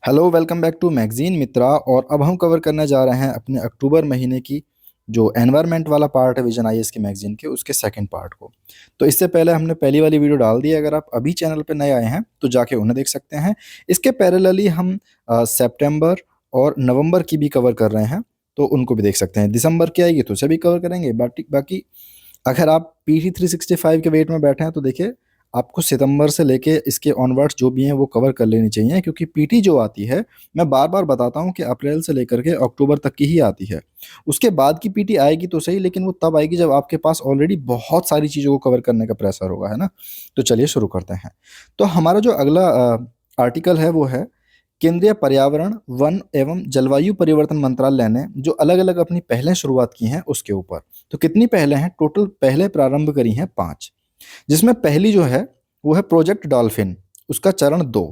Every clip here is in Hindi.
Hello, welcome back to magazine Mitra. और अब हम कवर करने जा रहे हैं अपने अक्टूबर महीने की जो एनवायरनमेंट वाला पार्ट है विजन आईएएस के मैगजीन के, उसके सेकंड पार्ट को। तो इससे पहले हमने पहली वाली वीडियो डाल दी है, अगर आप अभी चैनल पे नए आए हैं तो जाके उन्हें देख सकते हैं। इसके पैरेलली हम सितंबर और नवंबर की भी कवर कर रहे हैं, तो उनको भी देख सकते हैं। दिसंबर की आएगी तो उसे भी कवर करेंगे। बाकी बाकी अगर आप PT 365 के वेट में बैठे हैं तो देखिए, आपको सितंबर से लेके इसके ऑनवर्ड्स जो भी हैं वो कवर कर लेनी चाहिए, क्योंकि पीटी जो आती है, मैं बार बार बताता हूँ कि अप्रैल से लेकर के अक्टूबर तक की ही आती है। उसके बाद की पीटी आएगी तो सही, लेकिन वो तब आएगी जब आपके पास ऑलरेडी बहुत सारी चीज़ों को कवर करने का प्रेशर होगा, है ना। तो चलिए शुरू करते हैं। तो हमारा जो अगला आर्टिकल है वो है केंद्रीय पर्यावरण वन एवं जलवायु परिवर्तन मंत्रालय ने जो अलग अलग अपनी पहलें शुरुआत की हैं उसके ऊपर। तो कितनी पहले हैं? टोटल पहले प्रारंभ करी हैं 5, जिसमें पहली जो है वो है प्रोजेक्ट डॉल्फिन, उसका चरण 2।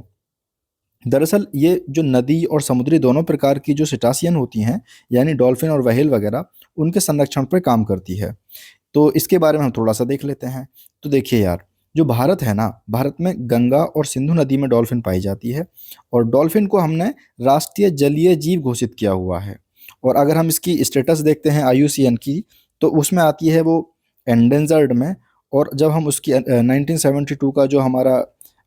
दरअसल ये जो नदी और समुद्री दोनों प्रकार की जो सिटासियन होती हैं, यानी डॉल्फिन और व्हेल वगैरह, उनके संरक्षण पर काम करती है। तो इसके बारे में हम थोड़ा सा देख लेते हैं। तो देखिए यार, जो भारत है ना, भारत में गंगा और सिंधु नदी में डॉल्फिन पाई जाती है, और डॉल्फिन को हमने राष्ट्रीय जलीय जीव घोषित किया हुआ है। और अगर हम इसकी स्टेटस देखते हैं IUCN की, तो उसमें आती है वो एंडेंजर्ड में। और जब हम उसकी 1972 का जो हमारा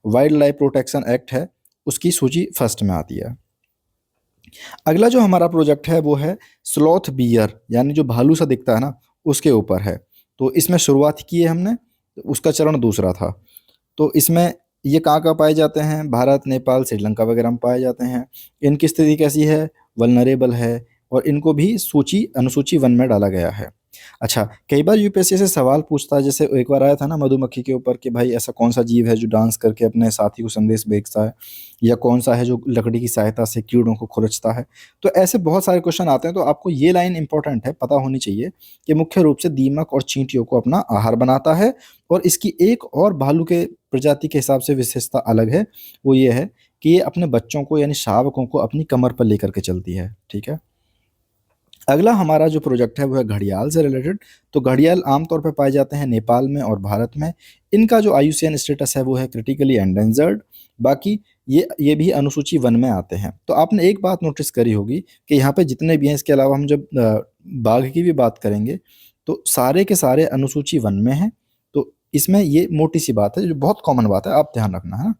वाइल्ड लाइफ प्रोटेक्शन एक्ट है, उसकी सूची फर्स्ट में आती है। अगला जो हमारा प्रोजेक्ट है वो है स्लॉथ बियर, यानी जो भालू सा दिखता है ना, उसके ऊपर है। तो इसमें शुरुआत की है हमने, तो उसका चरण दूसरा था। तो इसमें ये कहाँ पाए जाते हैं? भारत, नेपाल, श्रीलंका वगैरह में पाए जाते हैं। इनकी स्थिति कैसी है? वल्नरेबल है, और इनको भी अनुसूची 1 में डाला गया है। अच्छा, कई बार यूपीएससी से सवाल पूछता है, जैसे एक बार आया था ना मधुमक्खी के ऊपर, कि भाई ऐसा कौन सा जीव है जो डांस करके अपने साथी को संदेश भेजता है, या कौन सा है जो लकड़ी की सहायता से कीड़ों को खुरचता है। तो ऐसे बहुत सारे क्वेश्चन आते हैं। तो आपको ये लाइन इंपॉर्टेंट है, पता होनी चाहिए कि मुख्य रूप से दीमक और चींटियों को अपना आहार बनाता है। और इसकी एक और भालू के प्रजाति के हिसाब से विशेषता अलग है, वो ये है कि ये अपने बच्चों को यानी शावकों को अपनी कमर पर लेकर के चलती है। ठीक है। अगला हमारा जो प्रोजेक्ट है वो है घड़ियाल से रिलेटेड। तो घड़ियाल आमतौर पर पाए जाते हैं नेपाल में और भारत में। इनका जो IUCN स्टेटस है वो है क्रिटिकली एंडेंजर्ड। बाकी ये भी अनुसूची 1 में आते हैं। तो आपने एक बात नोटिस करी होगी कि यहाँ पे जितने भी हैं, इसके अलावा हम जब बाघ की भी बात करेंगे तो सारे के सारे अनुसूची 1 में हैं। तो इसमें ये मोटी सी बात है, जो बहुत कॉमन बात है, आप ध्यान रखना है।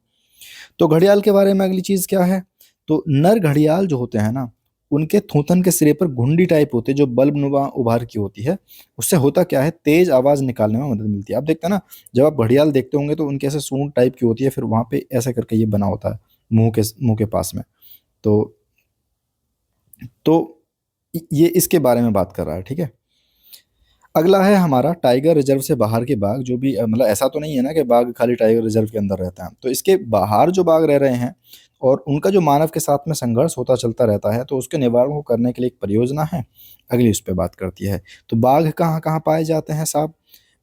तो घड़ियाल के बारे में अगली चीज़ क्या है? तो नर घड़ियाल जो होते हैं ना, उनके थूथन के सिरे पर घुंडी टाइप होती है, जो बल्बनुमा उभार की होती है। उससे होता क्या है, तेज आवाज़ निकालने में मदद मिलती है। आप देखते हैं ना, जब आप घड़ियाल देखते होंगे तो उनके ऐसे सूंड टाइप की होती है, फिर वहाँ पे ऐसे करके ये बना होता है मुंह के पास में। तो तो ये इसके बारे में बात कर रहा है। ठीक है। अगला है हमारा टाइगर रिजर्व से बाहर के बाघ, जो भी मतलब ऐसा तो नहीं है ना कि बाघ खाली टाइगर रिजर्व के अंदर रहता है। तो इसके बाहर जो बाघ रह रहे हैं और उनका जो मानव के साथ में संघर्ष होता चलता रहता है, तो उसके निवारण को करने के लिए एक परियोजना है, अगली उस पर बात करती है। तो बाघ कहाँ कहाँ पाए जाते हैं साहब?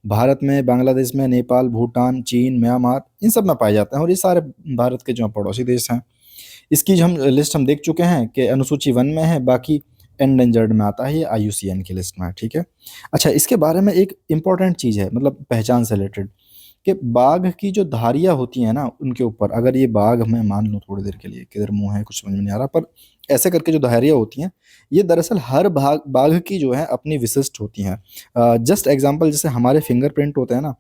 भारत में, बांग्लादेश में, नेपाल, भूटान, चीन, म्यांमार, इन सब में पाए जाते हैं। और ये सारे भारत के जो पड़ोसी देश हैं। इसकी जो हम लिस्ट हम देख चुके हैं कि अनुसूची 1 में है, बाकी एंडेंजर्ड में आता है, ये IUCN की लिस्ट में है। ठीक है। अच्छा, इसके बारे में एक इम्पॉर्टेंट चीज़ है, मतलब पहचान से रिलेटेड, कि बाघ की जो धारियाँ होती हैं ना, उनके ऊपर अगर ये बाघ, मैं मान लूँ थोड़ी देर के लिए, किधर मुंह है कुछ समझ में नहीं आ रहा, पर ऐसे करके जो धारियाँ होती हैं, ये दरअसल हर बाघ की जो है अपनी विशिष्ट होती हैं। जस्ट एग्जांपल, जैसे हमारे फिंगरप्रिंट होते हैं ना,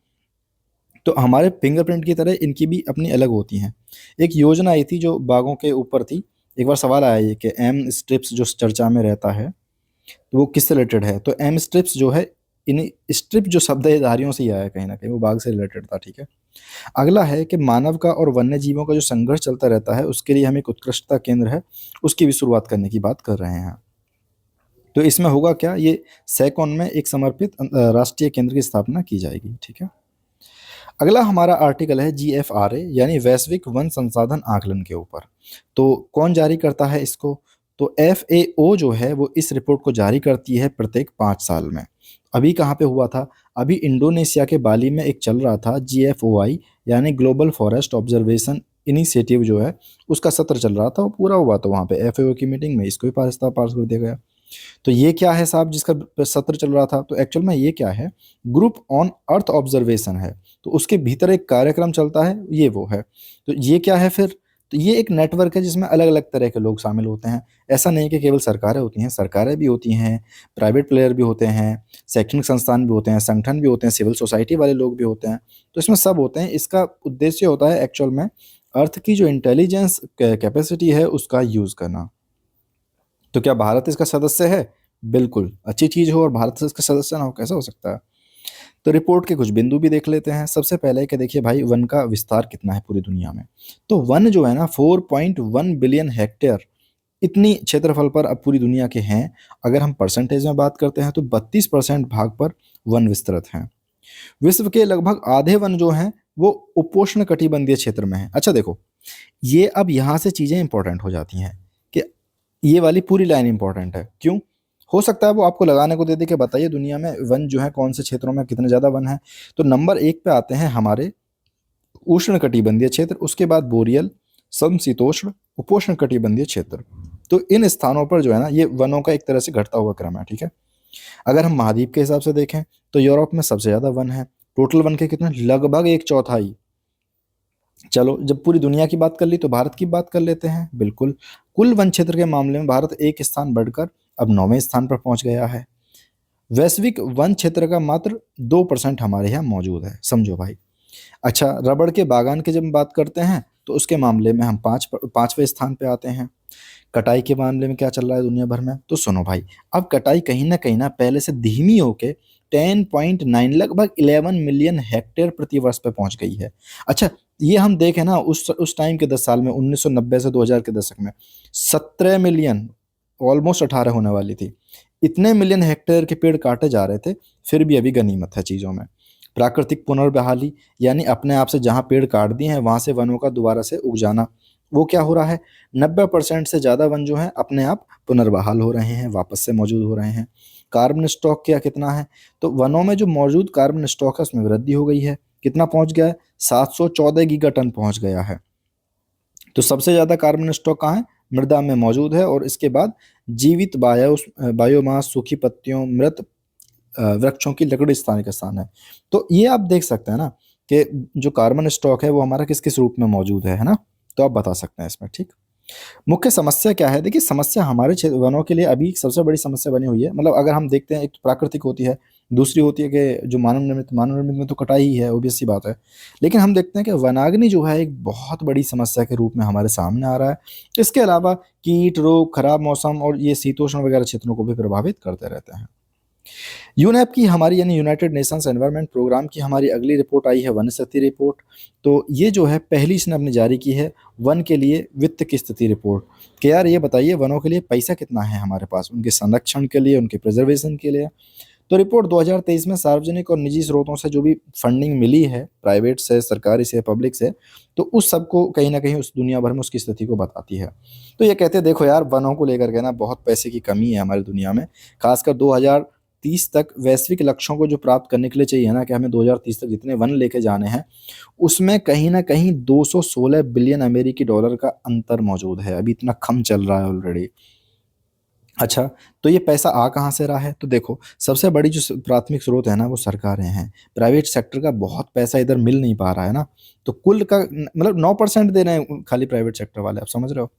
तो हमारे फिंगरप्रिंट की तरह इनकी भी अपनी अलग होती हैं। एक योजना आई थी जो बाघों के ऊपर थी। एक बार सवाल आया ये कि एम स्ट्रिप्स जो चर्चा में रहता है, तो वो किससे रिलेटेड है? तो एम स्ट्रिप्स जो है, इन स्ट्रिप जो शब्द है धारियों से ही आया, कहीं ना कहीं वो बाघ से रिलेटेड था। ठीक है। अगला है कि मानव का और वन्य जीवों का जो संघर्ष चलता रहता है, उसके लिए हम एक उत्कृष्टता केंद्र है, उसकी भी शुरुआत करने की बात कर रहे हैं। तो इसमें होगा क्या, ये सैकॉन में एक समर्पित राष्ट्रीय केंद्र की स्थापना की जाएगी। ठीक है। अगला हमारा आर्टिकल है GFRA, यानी वैश्विक वन संसाधन आकलन के ऊपर। तो कौन जारी करता है इसको? तो FAO जो है वो इस रिपोर्ट को जारी करती है प्रत्येक 5 साल में। अभी कहाँ पे हुआ था? अभी इंडोनेशिया के बाली में एक चल रहा था GFOI, यानी ग्लोबल फॉरेस्ट ऑब्जर्वेशन इनिशिएटिव जो है, उसका सत्र चल रहा था, वो पूरा हुआ। तो वहाँ पे FAO की मीटिंग में इसको भी पास कर दिया गया। तो ये क्या है साहब जिसका सत्र चल रहा था? तो एक्चुअल में ये क्या है, ग्रुप ऑन अर्थ ऑब्जर्वेशन है। तो उसके भीतर एक कार्यक्रम चलता है, ये वो है। तो ये क्या है फिर? तो ये एक नेटवर्क है जिसमें अलग अलग तरह के लोग शामिल होते हैं। ऐसा नहीं कि केवल सरकारें होती हैं, सरकारें भी होती हैं, प्राइवेट प्लेयर भी होते हैं, शैक्षणिक संस्थान भी होते हैं, संगठन भी होते हैं, सिविल सोसाइटी वाले लोग भी होते हैं। तो इसमें सब होते हैं। इसका उद्देश्य होता है एक्चुअल में अर्थ की जो इंटेलिजेंस कैपेसिटी है उसका यूज़ करना। तो क्या भारत इसका सदस्य है? बिल्कुल, अच्छी चीज़ हो और भारत इसका सदस्य ना हो, कैसा हो सकता है? तो रिपोर्ट के कुछ बिंदु भी देख लेते हैं। सबसे पहले कि देखिए भाई, वन का विस्तार कितना है पूरी दुनिया में। तो वन जो है ना 4.1 बिलियन हेक्टेयर, इतनी क्षेत्रफल पर अब पूरी दुनिया के हैं। अगर हम परसेंटेज में बात करते हैं तो 32% भाग पर वन विस्तृत हैं। विश्व के लगभग आधे वन जो हैं वो उपोष्ण कटिबंधीय क्षेत्र में हैं। अच्छा देखो, ये अब यहाँ से चीज़ें इंपॉर्टेंट हो जाती हैं कि ये वाली पूरी लाइन इंपॉर्टेंट है। क्यों? हो सकता है वो आपको लगाने को दे दे कि बताइए दुनिया में वन जो है कौन से क्षेत्रों में कितने ज़्यादा वन है। तो नंबर 1 पे आते हैं हमारे उष्ण कटिबंधीय क्षेत्र, उसके बाद बोरियल, समशीतोष्ण, उपोष्ण कटिबंधीय क्षेत्र। तो इन स्थानों पर जो है ना ये वनों का एक तरह से घटता हुआ क्रम है, ठीक है। अगर हम महाद्वीप के हिसाब से देखें तो यूरोप में सबसे ज़्यादा वन है। टोटल वन के कितने? लगभग एक चौथाई। चलो, जब पूरी दुनिया की बात कर ली तो भारत की बात कर लेते हैं। बिल्कुल, कुल वन क्षेत्र के मामले में भारत एक स्थान बढ़कर अब 9वें स्थान पर पहुंच गया है। वैश्विक वन क्षेत्र का मात्र 2% हमारे यहाँ मौजूद है, समझो भाई। अच्छा, रबड़ के बागान की जब हम बात करते हैं तो उसके मामले में हम 5वें स्थान पे आते हैं। कटाई के मामले में क्या चल रहा है दुनिया भर में? तो सुनो भाई, अब कटाई कहीं ना पहले से धीमी होके 10.9 लगभग 11 मिलियन हेक्टेयर प्रति वर्ष पे पहुंच गई है। अच्छा, ये हम देखें ना उस टाइम के 10 साल में 1990 से 2000 के दशक में 17 मिलियन, ऑलमोस्ट 18 होने वाली थी। इतने मिलियन हेक्टेयर के पेड़ काटे जा रहे थे, फिर भी अभी गनीमत है चीज़ों में। प्राकृतिक पुनर्बहाली, यानी अपने आप से जहाँ पेड़ काट दिए हैं वहाँ से वनों का दोबारा से उग जाना, वो क्या हो रहा है? 90% से ज़्यादा वन जो हैं अपने आप पुनर्बहाल हो रहे हैं, वापस से मौजूद हो रहे हैं। कार्बन स्टॉक क्या कितना है? तो वनों में जो मौजूद कार्बन स्टॉक है उसमें वृद्धि हो गई है। कितना पहुंच गया है? 714 गीगाटन पहुंच गया है। तो सबसे ज़्यादा कार्बन स्टॉक कहाँ है? मृदा में मौजूद है। और इसके बाद जीवित बायोमास, सूखी पत्तियों, मृत वृक्षों की लकड़ी स्थान का स्थान है। तो ये आप देख सकते हैं ना कि जो कार्बन स्टॉक है वो हमारा किस किस रूप में मौजूद है ना? तो आप बता सकते हैं इसमें, ठीक। मुख्य समस्या क्या है? देखिए, समस्या हमारे क्षेत्र वनों के लिए अभी सबसे बड़ी समस्या बनी हुई है। मतलब अगर हम देखते हैं, एक तो प्राकृतिक होती है, दूसरी होती है कि जो मानव निर्मित में तो कटाई ही है, ऑब्वियस सी बात है। लेकिन हम देखते हैं कि वनाग्नि जो है एक बहुत बड़ी समस्या के रूप में हमारे सामने आ रहा है। इसके अलावा कीट रोग, खराब मौसम और ये शीतोष्ण वगैरह क्षेत्रों को भी प्रभावित करते रहते हैं। यूनेप की हमारी यानी यूनाइटेड नेशंस एनवायरनमेंट प्रोग्राम की हमारी अगली रिपोर्ट आई है, वन स्थिति रिपोर्ट। तो ये जो है पहली इसने अपनी जारी की है वन के लिए वित्त की स्थिति रिपोर्ट। कि यार ये बताइए वनों के लिए पैसा कितना है हमारे पास, उनके संरक्षण के लिए, उनके प्रिजर्वेशन के लिए। तो रिपोर्ट 2023 में सार्वजनिक और निजी स्रोतों से जो भी फंडिंग मिली है, प्राइवेट से, सरकारी से, पब्लिक से, तो उस सबको कहीं ना कहीं उस दुनिया भर में उसकी स्थिति को बताती है। तो ये कहते हैं देखो यार, वनों को लेकर के ना बहुत पैसे की कमी है हमारी दुनिया में। खासकर 2030 तक वैश्विक लक्ष्यों को जो प्राप्त करने के लिए चाहिए ना कि हमें 2030 तक जितने वन लेके जाने हैं, उसमें कहीं ना कहीं 216 बिलियन अमेरिकी डॉलर का अंतर मौजूद है। अभी इतना कम चल रहा है ऑलरेडी। अच्छा, तो ये पैसा आ कहाँ से रहा है? तो देखो, सबसे बड़ी जो प्राथमिक स्रोत है ना वो सरकारें हैं। प्राइवेट सेक्टर का बहुत पैसा इधर मिल नहीं पा रहा है ना। तो कुल का मतलब 9% दे रहे हैं खाली प्राइवेट सेक्टर वाले, आप समझ रहे हो।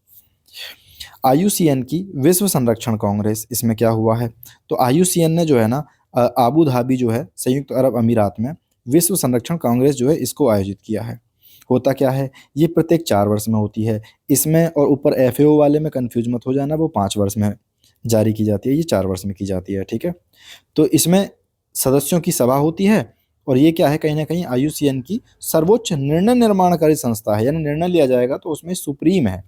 आईयूसीएन की विश्व संरक्षण कांग्रेस, इसमें क्या हुआ है? तो आईयूसीएन ने जो है ना आबू धाबी जो है संयुक्त अरब अमीरात में विश्व संरक्षण कांग्रेस जो है इसको आयोजित किया है। होता क्या है, ये प्रत्येक 4 वर्ष में होती है। इसमें और ऊपर एफएओ वाले में कंफ्यूज मत हो जाना, वो 5 वर्ष में जारी की जाती है, ये 4 वर्ष में की जाती है, ठीक है। तो इसमें सदस्यों की सभा होती है। और ये क्या है, कहीं ना कहीं आईयूसीएन की सर्वोच्च निर्णय निर्माणकारी संस्था है, यानी निर्णय लिया जाएगा तो उसमें सुप्रीम है।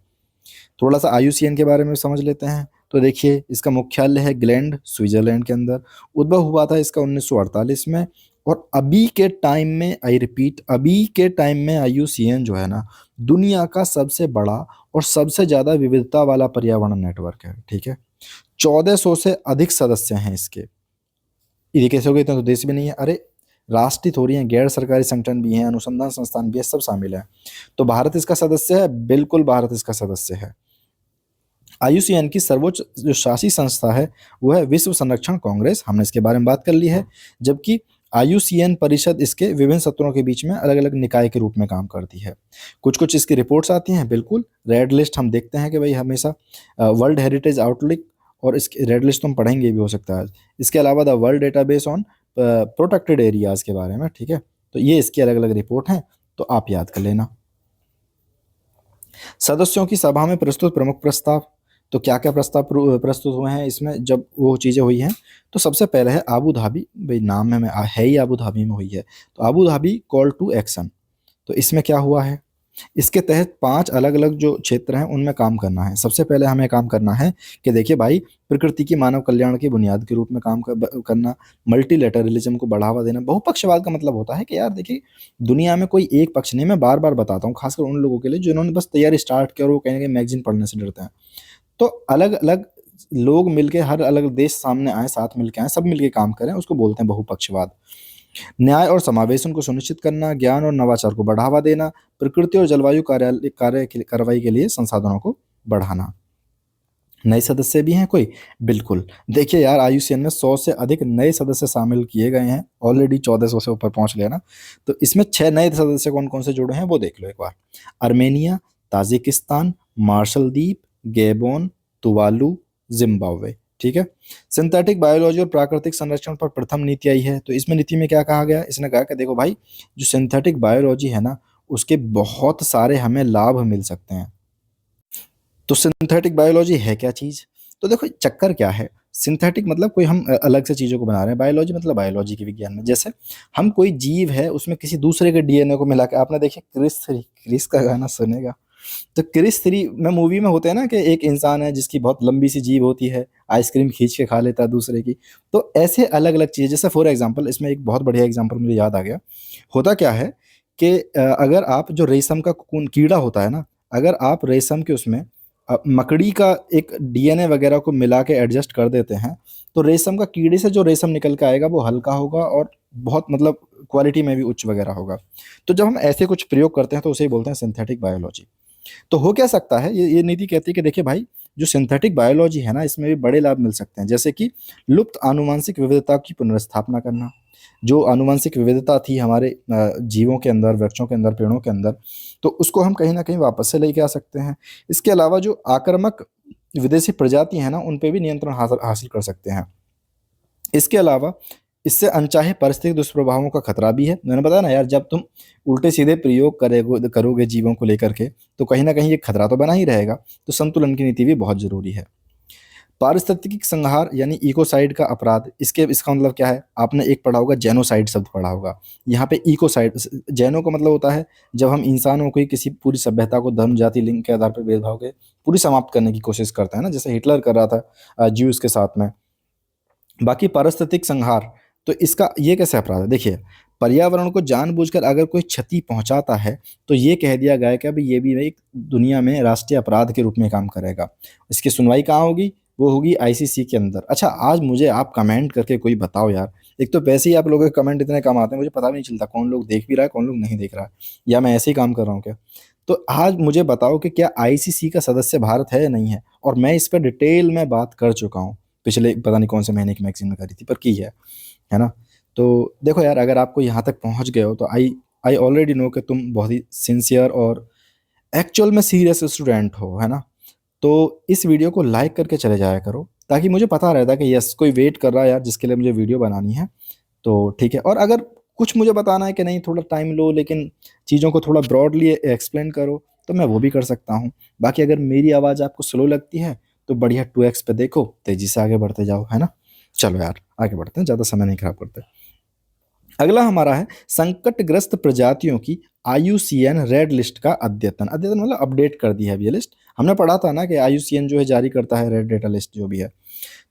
थोड़ा सा आईयूसीएन के बारे में समझ लेते हैं। तो देखिए, इसका मुख्यालय है ग्लैंड, स्विट्जरलैंड के अंदर। उद्भव हुआ था इसका 1948 में। और अभी के टाइम में, आई रिपीट, अभी के टाइम में आईयूसीएन जो है ना दुनिया का सबसे बड़ा और सबसे ज़्यादा विविधता वाला पर्यावरण नेटवर्क है, ठीक है। 1400 से अधिक सदस्य हैं इसके। ये कैसे हो गए? इतना तो देश भी नहीं है। अरे, राष्ट्रीय थोड़ी हैं, गैर सरकारी संगठन भी हैं, अनुसंधान संस्थान भी है, सब शामिल है। तो भारत इसका सदस्य है? बिल्कुल, भारत इसका सदस्य है। आईयूसीएन की सर्वोच्च जो शासी संस्था है वो है विश्व संरक्षण कांग्रेस, हमने इसके बारे में बात कर ली है। जबकि IUCN परिषद इसके विभिन्न सत्रों के बीच में अलग अलग निकाय के रूप में काम करती है। कुछ कुछ इसकी रिपोर्ट्स आती हैं, बिल्कुल रेड लिस्ट हम देखते हैं कि भाई हमेशा वर्ल्ड हेरिटेज आउटलुक, और इसकी रेड लिस्ट तो हम पढ़ेंगे भी हो सकता है। इसके अलावा the world database on protected areas के बारे में, ठीक है। तो ये इसकी अलग अलग रिपोर्ट हैं, तो आप याद कर लेना। सदस्यों की सभा में प्रस्तुत प्रमुख प्रस्ताव, तो क्या क्या प्रस्ताव प्रस्तुत हुए हैं इसमें जब वो चीज़ें हुई हैं। तो सबसे पहले है आबू धाबी, भाई नाम में है ही आबू धाबी में हुई है, तो Abu Dhabi call to action. तो इसमें क्या हुआ है, इसके तहत 5 अलग अलग जो क्षेत्र हैं उनमें काम करना है। सबसे पहले हमें काम करना है कि देखिए भाई, प्रकृति की मानव कल्याण की बुनियाद के रूप में काम करना, मल्टीलैटरलिज्म को बढ़ावा देना। बहुपक्षवाद का मतलब होता है कि यार देखिए, दुनिया में कोई एक पक्ष नहीं, मैं बार बार बताता हूँ, खासकर उन लोगों के लिए जिन्होंने बस तैयारी स्टार्ट किया और वो कहीं ना कहीं मैगजीन पढ़ने से डरते हैं। तो अलग अलग लोग मिलके, हर अलग देश सामने आए, साथ मिलके आए, सब मिलके काम करें, उसको बोलते हैं बहुपक्षवाद। न्याय और समावेशन को सुनिश्चित करना, ज्ञान और नवाचार को बढ़ावा देना, प्रकृति और जलवायु कार्रवाई के लिए संसाधनों को बढ़ाना। नए सदस्य भी हैं कोई? बिल्कुल। देखिए यार, IUCN में 100 से अधिक नए सदस्य शामिल किए गए हैं, ऑलरेडी 1400 से ऊपर पहुंच गए ना। तो इसमें 6 नए सदस्य कौन कौन से जुड़े हैं वो देख लो एक बार। अर्मेनिया, ताजिकिस्तान, मार्शल द्वीप, गैबोन, तुवालू, जिम्बाब्वे, ठीक है। सिंथेटिक बायोलॉजी और प्राकृतिक संरक्षण पर प्रथम नीति आई है। तो इसमें नीति में क्या कहा गया, इसने कहा कि देखो भाई, जो सिंथेटिक बायोलॉजी है ना, उसके बहुत सारे हमें लाभ मिल सकते हैं। तो सिंथेटिक बायोलॉजी है क्या चीज़? तो देखो चक्कर क्या है, सिंथेटिक मतलब कोई हम अलग से चीज़ों को बना रहे हैं, बायोलॉजी मतलब बायोलॉजी के विज्ञान में। जैसे हम कोई जीव है उसमें किसी दूसरे के DNA को मिला के, आपने देखिए क्रिस का गाना सुनेगा, तो क्रिस 3 में मूवी में होते हैं ना कि एक इंसान है जिसकी बहुत लंबी सी जीभ होती है, आइसक्रीम खींच के खा लेता है दूसरे की। तो ऐसे अलग अलग चीज़ें, जैसे फॉर एग्जांपल इसमें एक बहुत बढ़िया एग्जांपल मुझे याद आ गया। होता क्या है कि अगर आप जो रेशम का कोकून कीड़ा होता है ना, अगर आप रेशम के उसमें मकड़ी का एक DNA वगैरह को मिला के एडजस्ट कर देते हैं, तो रेशम का कीड़े से जो रेशम निकल के आएगा वो हल्का होगा और बहुत मतलब क्वालिटी में भी उच्च वगैरह होगा। तो जब हम ऐसे कुछ प्रयोग करते हैं तो उसे ही बोलते हैं सिंथेटिक बायोलॉजी। तो हो क्या सकता है, ये नीति कहती है कि देखिए भाई, जो सिंथेटिक बायोलॉजी है ना, इसमें भी बड़े लाभ मिल सकते हैं, जैसे कि लुप्त आनुवंशिक विविधता की पुनर्स्थापना करना। जो आनुवंशिक विविधता थी हमारे जीवों के अंदर, वृक्षों के अंदर, पेड़ों के अंदर, तो उसको हम कहीं ना कहीं वापस से लेके आ सकते हैं। इसके अलावा जो आक्रामक विदेशी प्रजाति हैं ना, उन पे भी नियंत्रण हासिल कर सकते हैं। इसके अलावा इससे अनचाहे पारिस्थितिक दुष्प्रभावों का खतरा भी है। मैंने बताया ना यार, जब तुम उल्टे सीधे प्रयोग करोगे जीवों को लेकर के, तो कहीं ना कहीं ये खतरा तो बना ही रहेगा। तो संतुलन की नीति भी बहुत जरूरी है। पारिस्थितिकी संहार यानी इकोसाइड का अपराध, इसका मतलब क्या है, आपने एक पढ़ा होगा, जेनोसाइड शब्द पढ़ा होगा। यहाँ पे इकोसाइड, जेनो का मतलब होता है जब हम इंसानों को किसी पूरी सभ्यता को धर्म, जाति, लिंग के आधार पर भेदभाव के पूरी समाप्त करने की कोशिश करता है ना, जैसे हिटलर कर रहा था ज्यूज के साथ में। बाकी पारिस्थितिक संहार, तो इसका ये कैसे अपराध है, देखिए, पर्यावरण को जानबूझकर अगर कोई क्षति पहुंचाता है तो ये कह दिया गया है कि अभी ये भी एक दुनिया में राष्ट्रीय अपराध के रूप में काम करेगा। इसकी सुनवाई कहाँ होगी, वो होगी ICC के अंदर। अच्छा, आज मुझे आप कमेंट करके कोई बताओ यार, एक तो वैसे ही आप लोगों के कमेंट इतने कम आते हैं, मुझे पता भी नहीं चलता कौन लोग देख भी रहा है, कौन लोग नहीं देख रहा है, या मैं ऐसे ही काम कर रहा हूँ क्या। तो आज मुझे बताओ कि क्या ICC का सदस्य भारत है या नहीं है, और मैं इस पर डिटेल में बात कर चुका हूँ, पिछले पता नहीं कौन से महीने की मैगजीन में करी थी, पर की है ना। तो देखो यार, अगर आपको यहाँ तक पहुँच गए हो तो आई ऑलरेडी नो कि तुम बहुत ही सिंसियर और एक्चुअल में सीरियस स्टूडेंट हो, है ना। तो इस वीडियो को लाइक करके चले जाया करो, ताकि मुझे पता रहता कि यस, कोई वेट कर रहा है यार जिसके लिए मुझे वीडियो बनानी है। तो ठीक है, और अगर कुछ मुझे बताना है कि नहीं थोड़ा टाइम लो, लेकिन चीज़ों को थोड़ा ब्रॉडली एक्सप्लेन करो, तो मैं वो भी कर सकता हूँ। बाकी अगर मेरी आवाज़ आपको स्लो लगती है तो बढ़िया 2x पे देखो, तेज़ी से आगे बढ़ते जाओ, है ना। चलो यार आगे बढ़ते हैं, ज़्यादा समय नहीं खराब करते। अगला हमारा है संकटग्रस्त प्रजातियों की IUCN रेड लिस्ट का अद्यतन। अद्यतन मतलब अपडेट कर दी है अब ये लिस्ट। हमने पढ़ा था ना कि IUCN जो है जारी करता है रेड डेटा लिस्ट जो भी है।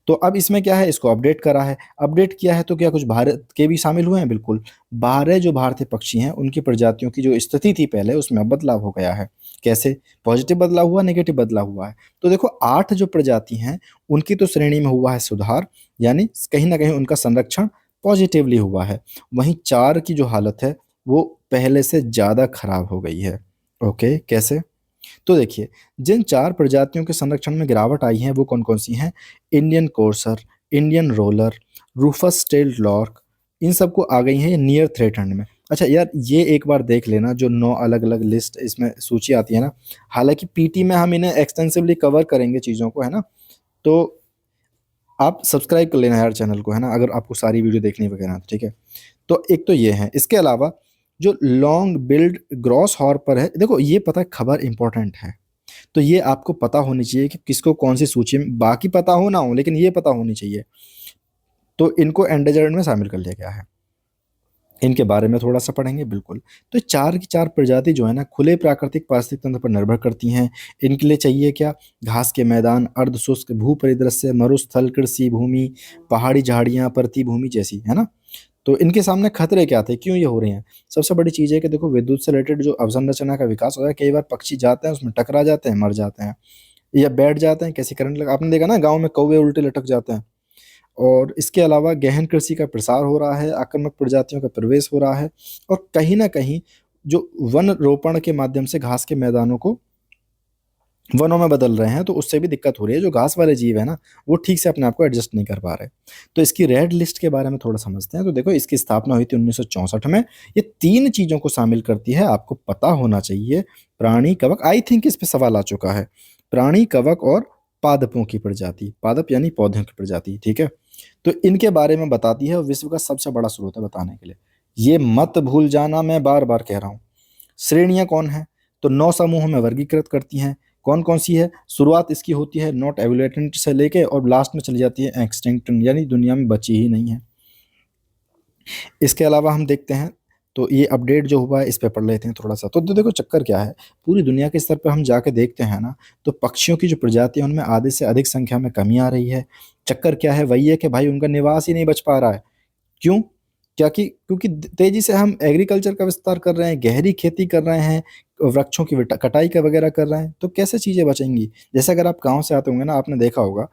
तो अब इसमें क्या है, इसको अपडेट करा है। अपडेट किया है तो क्या कुछ भारत के भी शामिल हुए हैं? बिल्कुल। 12 जो भारतीय पक्षी हैं उनकी प्रजातियों की जो स्थिति थी पहले, उसमें बदलाव हो गया है। कैसे? पॉजिटिव बदलाव हुआ, नेगेटिव बदलाव हुआ है। तो देखो 8 जो प्रजाति हैं उनकी तो श्रेणी में हुआ है सुधार, यानी कहीं ना कहीं उनका संरक्षण पॉजिटिवली हुआ है। वहीं 4 की जो हालत है वो पहले से ज़्यादा खराब हो गई है। ओके, कैसे? तो देखिए, जिन 4 प्रजातियों के संरक्षण में गिरावट आई है वो कौन कौन सी हैं? Indian courser, Indian roller, rufous tailed lark, इन सबको आ गई हैं ये नियर थ्रेटन्ड में। अच्छा यार, ये एक बार देख लेना जो 9 अलग अलग लिस्ट इसमें सूची आती है ना, हालांकि पीटी में हम इन्हें एक्सटेंसिवली कवर करेंगे चीज़ों को, है ना। तो आप सब्सक्राइब कर लेना यार चैनल को, है ना, अगर आपको सारी वीडियो देखनी वगैरह तो, ठीक है। तो एक तो ये है, इसके अलावा जो लॉन्ग बिल्ड ग्रॉस हॉर्पर है, देखो ये पता है खबर इंपॉर्टेंट है, तो ये आपको पता होनी चाहिए कि किसको कौन सी सूची में, बाकी पता हो ना हो लेकिन ये पता होनी चाहिए। तो इनको एंडेजर्ड में शामिल कर लिया गया है, इनके बारे में थोड़ा सा पढ़ेंगे बिल्कुल। तो चार की चार प्रजाति जो है ना खुले प्राकृतिक पारिस्थितिक तंत्र पर निर्भर करती हैं। इनके लिए चाहिए क्या, घास के मैदान, अर्ध शुष्क भू परिदृश्य, मरुस्थल, कृषि भूमि, पहाड़ी झाड़ियाँ, परती भूमि जैसी, है ना। तो इनके सामने खतरे क्या थे, क्यों ये हो रही हैं? सबसे बड़ी चीज़ है कि देखो विद्युत से रिलेटेड जो अवसंरचना का विकास हो रहा है, कई बार पक्षी जाते हैं उसमें टकरा जाते हैं, मर जाते हैं, या बैठ जाते हैं, कैसी करंट लगा, आपने देखा ना गाँव में कौवे उल्टे लटक जाते हैं। और इसके अलावा गहन कृषि का प्रसार हो रहा है, आक्रामक प्रजातियों का प्रवेश हो रहा है, और कहीं ना कहीं जो वन रोपण के माध्यम से घास के मैदानों को वनों में बदल रहे हैं, तो उससे भी दिक्कत हो रही है। जो घास वाले जीव है ना, वो ठीक से अपने आप को एडजस्ट नहीं कर पा रहे। तो इसकी रेड लिस्ट के बारे में थोड़ा समझते हैं। तो देखो इसकी स्थापना हुई थी 1964 में। ये 3 चीजों को शामिल करती है, आपको पता होना चाहिए। प्राणी कवक, आई थिंक इस पे सवाल आ चुका है, प्राणी कवक और पादपों की प्रजाति, पादप यानी पौधों की प्रजाति, ठीक है। तो इनके बारे में बताती है, और विश्व का सबसे बड़ा स्रोत है बताने के लिए। ये मत भूल जाना, मैं बार बार कह रहा हूँ। श्रेणियां कौन है, तो 9 समूहों में वर्गीकृत करती हैं। कौन कौन सी है, शुरुआत इसकी होती है नॉट एवोल्यूटेंट से लेके, और लास्ट में चली जाती है एक्सटिंक्ट, यानी दुनिया में बची ही नहीं है। इसके अलावा हम देखते हैं, तो ये अपडेट जो हुआ है इस पे पढ़ लेते हैं थोड़ा सा। तो देखो चक्कर क्या है, पूरी दुनिया के स्तर पे हम जाके देखते हैं ना, तो पक्षियों की जो प्रजाति है उनमें आधे से अधिक संख्या में कमी आ रही है। चक्कर क्या है, वही है कि भाई उनका निवास ही नहीं बच पा रहा है। क्यों? क्या कि क्योंकि तेजी से हम एग्रीकल्चर का विस्तार कर रहे हैं, गहरी खेती कर रहे हैं, वृक्षों की कटाई का वगैरह कर रहे हैं, तो कैसे चीज़ें बचेंगी? जैसे अगर आप गाँव से आते होंगे ना, आपने देखा होगा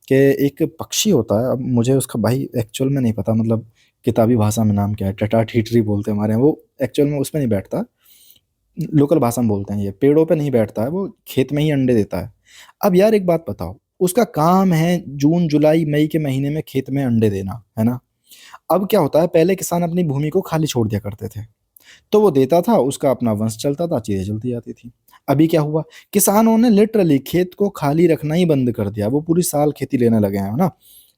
कि एक पक्षी होता है, अब मुझे उसका भाई एक्चुअल में नहीं पता, मतलब किताबी भाषा में नाम क्या है, टटाठीटरी बोलते हैं हमारे यहाँ, वो एक्चुअल में उसमें नहीं बैठता, लोकल भाषा में बोलते हैं, ये पेड़ों पे नहीं बैठता है, वो खेत में ही अंडे देता है। अब यार एक बात बताओ, उसका काम है जून जुलाई मई के महीने में खेत में अंडे देना, है ना। अब क्या होता है, पहले किसान अपनी भूमि को खाली छोड़ दिया करते थे, तो वो देता था, उसका अपना वंश चलता था, चीजें चलती जाती थी। अभी क्या हुआ, किसानों ने लिटरली खेत को खाली रखना ही बंद कर दिया, वो पूरी साल खेती लेने लगे हैं ना,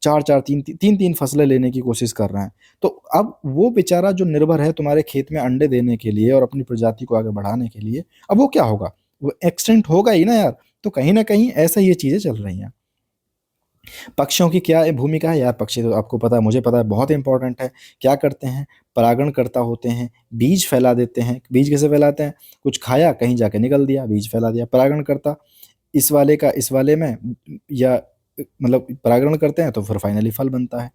चार चार तीन तीन फसलें लेने की कोशिश कर रहे हैं। तो अब वो बेचारा जो निर्भर है तुम्हारे खेत में अंडे देने के लिए और अपनी प्रजाति को आगे बढ़ाने के लिए, अब वो क्या होगा, वो एक्सटेंट होगा ही ना यार। तो कहीं ना कहीं ऐसा ये चीजें चल रही हैं। पक्षियों की क्या भूमिका है यार, पक्षी तो आपको पता है, मुझे पता है, बहुत इंपॉर्टेंट है। क्या करते हैं, परागणकर्ता होते हैं, बीज फैला देते हैं। बीज कैसे फैलाते हैं, कुछ खाया कहीं जाके निकल दिया, बीज फैला दिया। परागणकर्ता इस वाले का इस वाले में, या मतलब परागण करते हैं तो फिर फाइनली फल बनता है।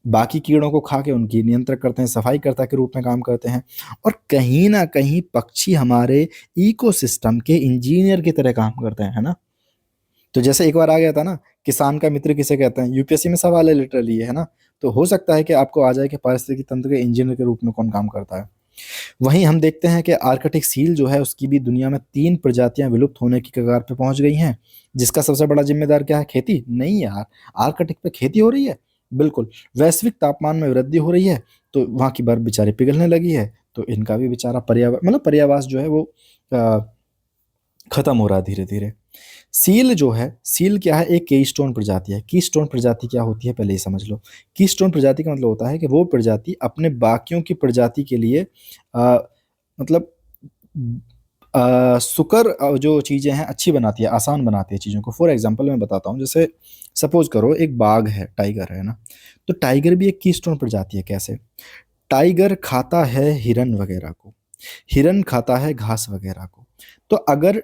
बाकी कीड़ों को खा के उनकी नियंत्रण करते हैं, सफाईकर्ता के रूप में काम करते हैं। और कहीं ना कहीं पक्षी हमारे इकोसिस्टम के इंजीनियर की तरह काम करते हैं, है ना। तो जैसे एक बार आ गया था ना, किसान का मित्र किसे कहते हैं, यूपीएससी में सवाल है लिटरली, है ना। तो हो सकता है कि आपको आ जाए कि पारिस्थितिकी तंत्र के इंजीनियर के रूप में कौन काम करता है। वहीं हम देखते हैं कि आर्कटिक सील जो है, उसकी भी दुनिया में 3 प्रजातियां विलुप्त होने की कगार पे पहुंच गई हैं। जिसका सबसे बड़ा जिम्मेदार क्या है, खेती? नहीं यार, आर्कटिक पे खेती हो रही है, बिल्कुल। वैश्विक तापमान में वृद्धि हो रही है, तो वहां की बर्फ बेचारी पिघलने लगी है, तो इनका भी बेचारा मतलब पर्यावास जो है वो अ, खत्म हो रहा है धीरे धीरे। सील जो है, सील क्या है, एक कीस्टोन प्रजाति है। कीस्टोन प्रजाति क्या होती है पहले ये समझ लो। कीस्टोन प्रजाति का मतलब होता है कि वो प्रजाति अपने बाकियों की प्रजाति के लिए मतलब सुकर जो चीज़ें हैं अच्छी बनाती है, आसान बनाती है चीज़ों को। फॉर एग्जांपल मैं बताता हूँ, जैसे सपोज करो एक बाघ है, टाइगर है ना, तो टाइगर भी एक कीस्टोन प्रजाति है। कैसे? टाइगर खाता है हिरन वगैरह को, हिरन खाता है घास वगैरह को। तो अगर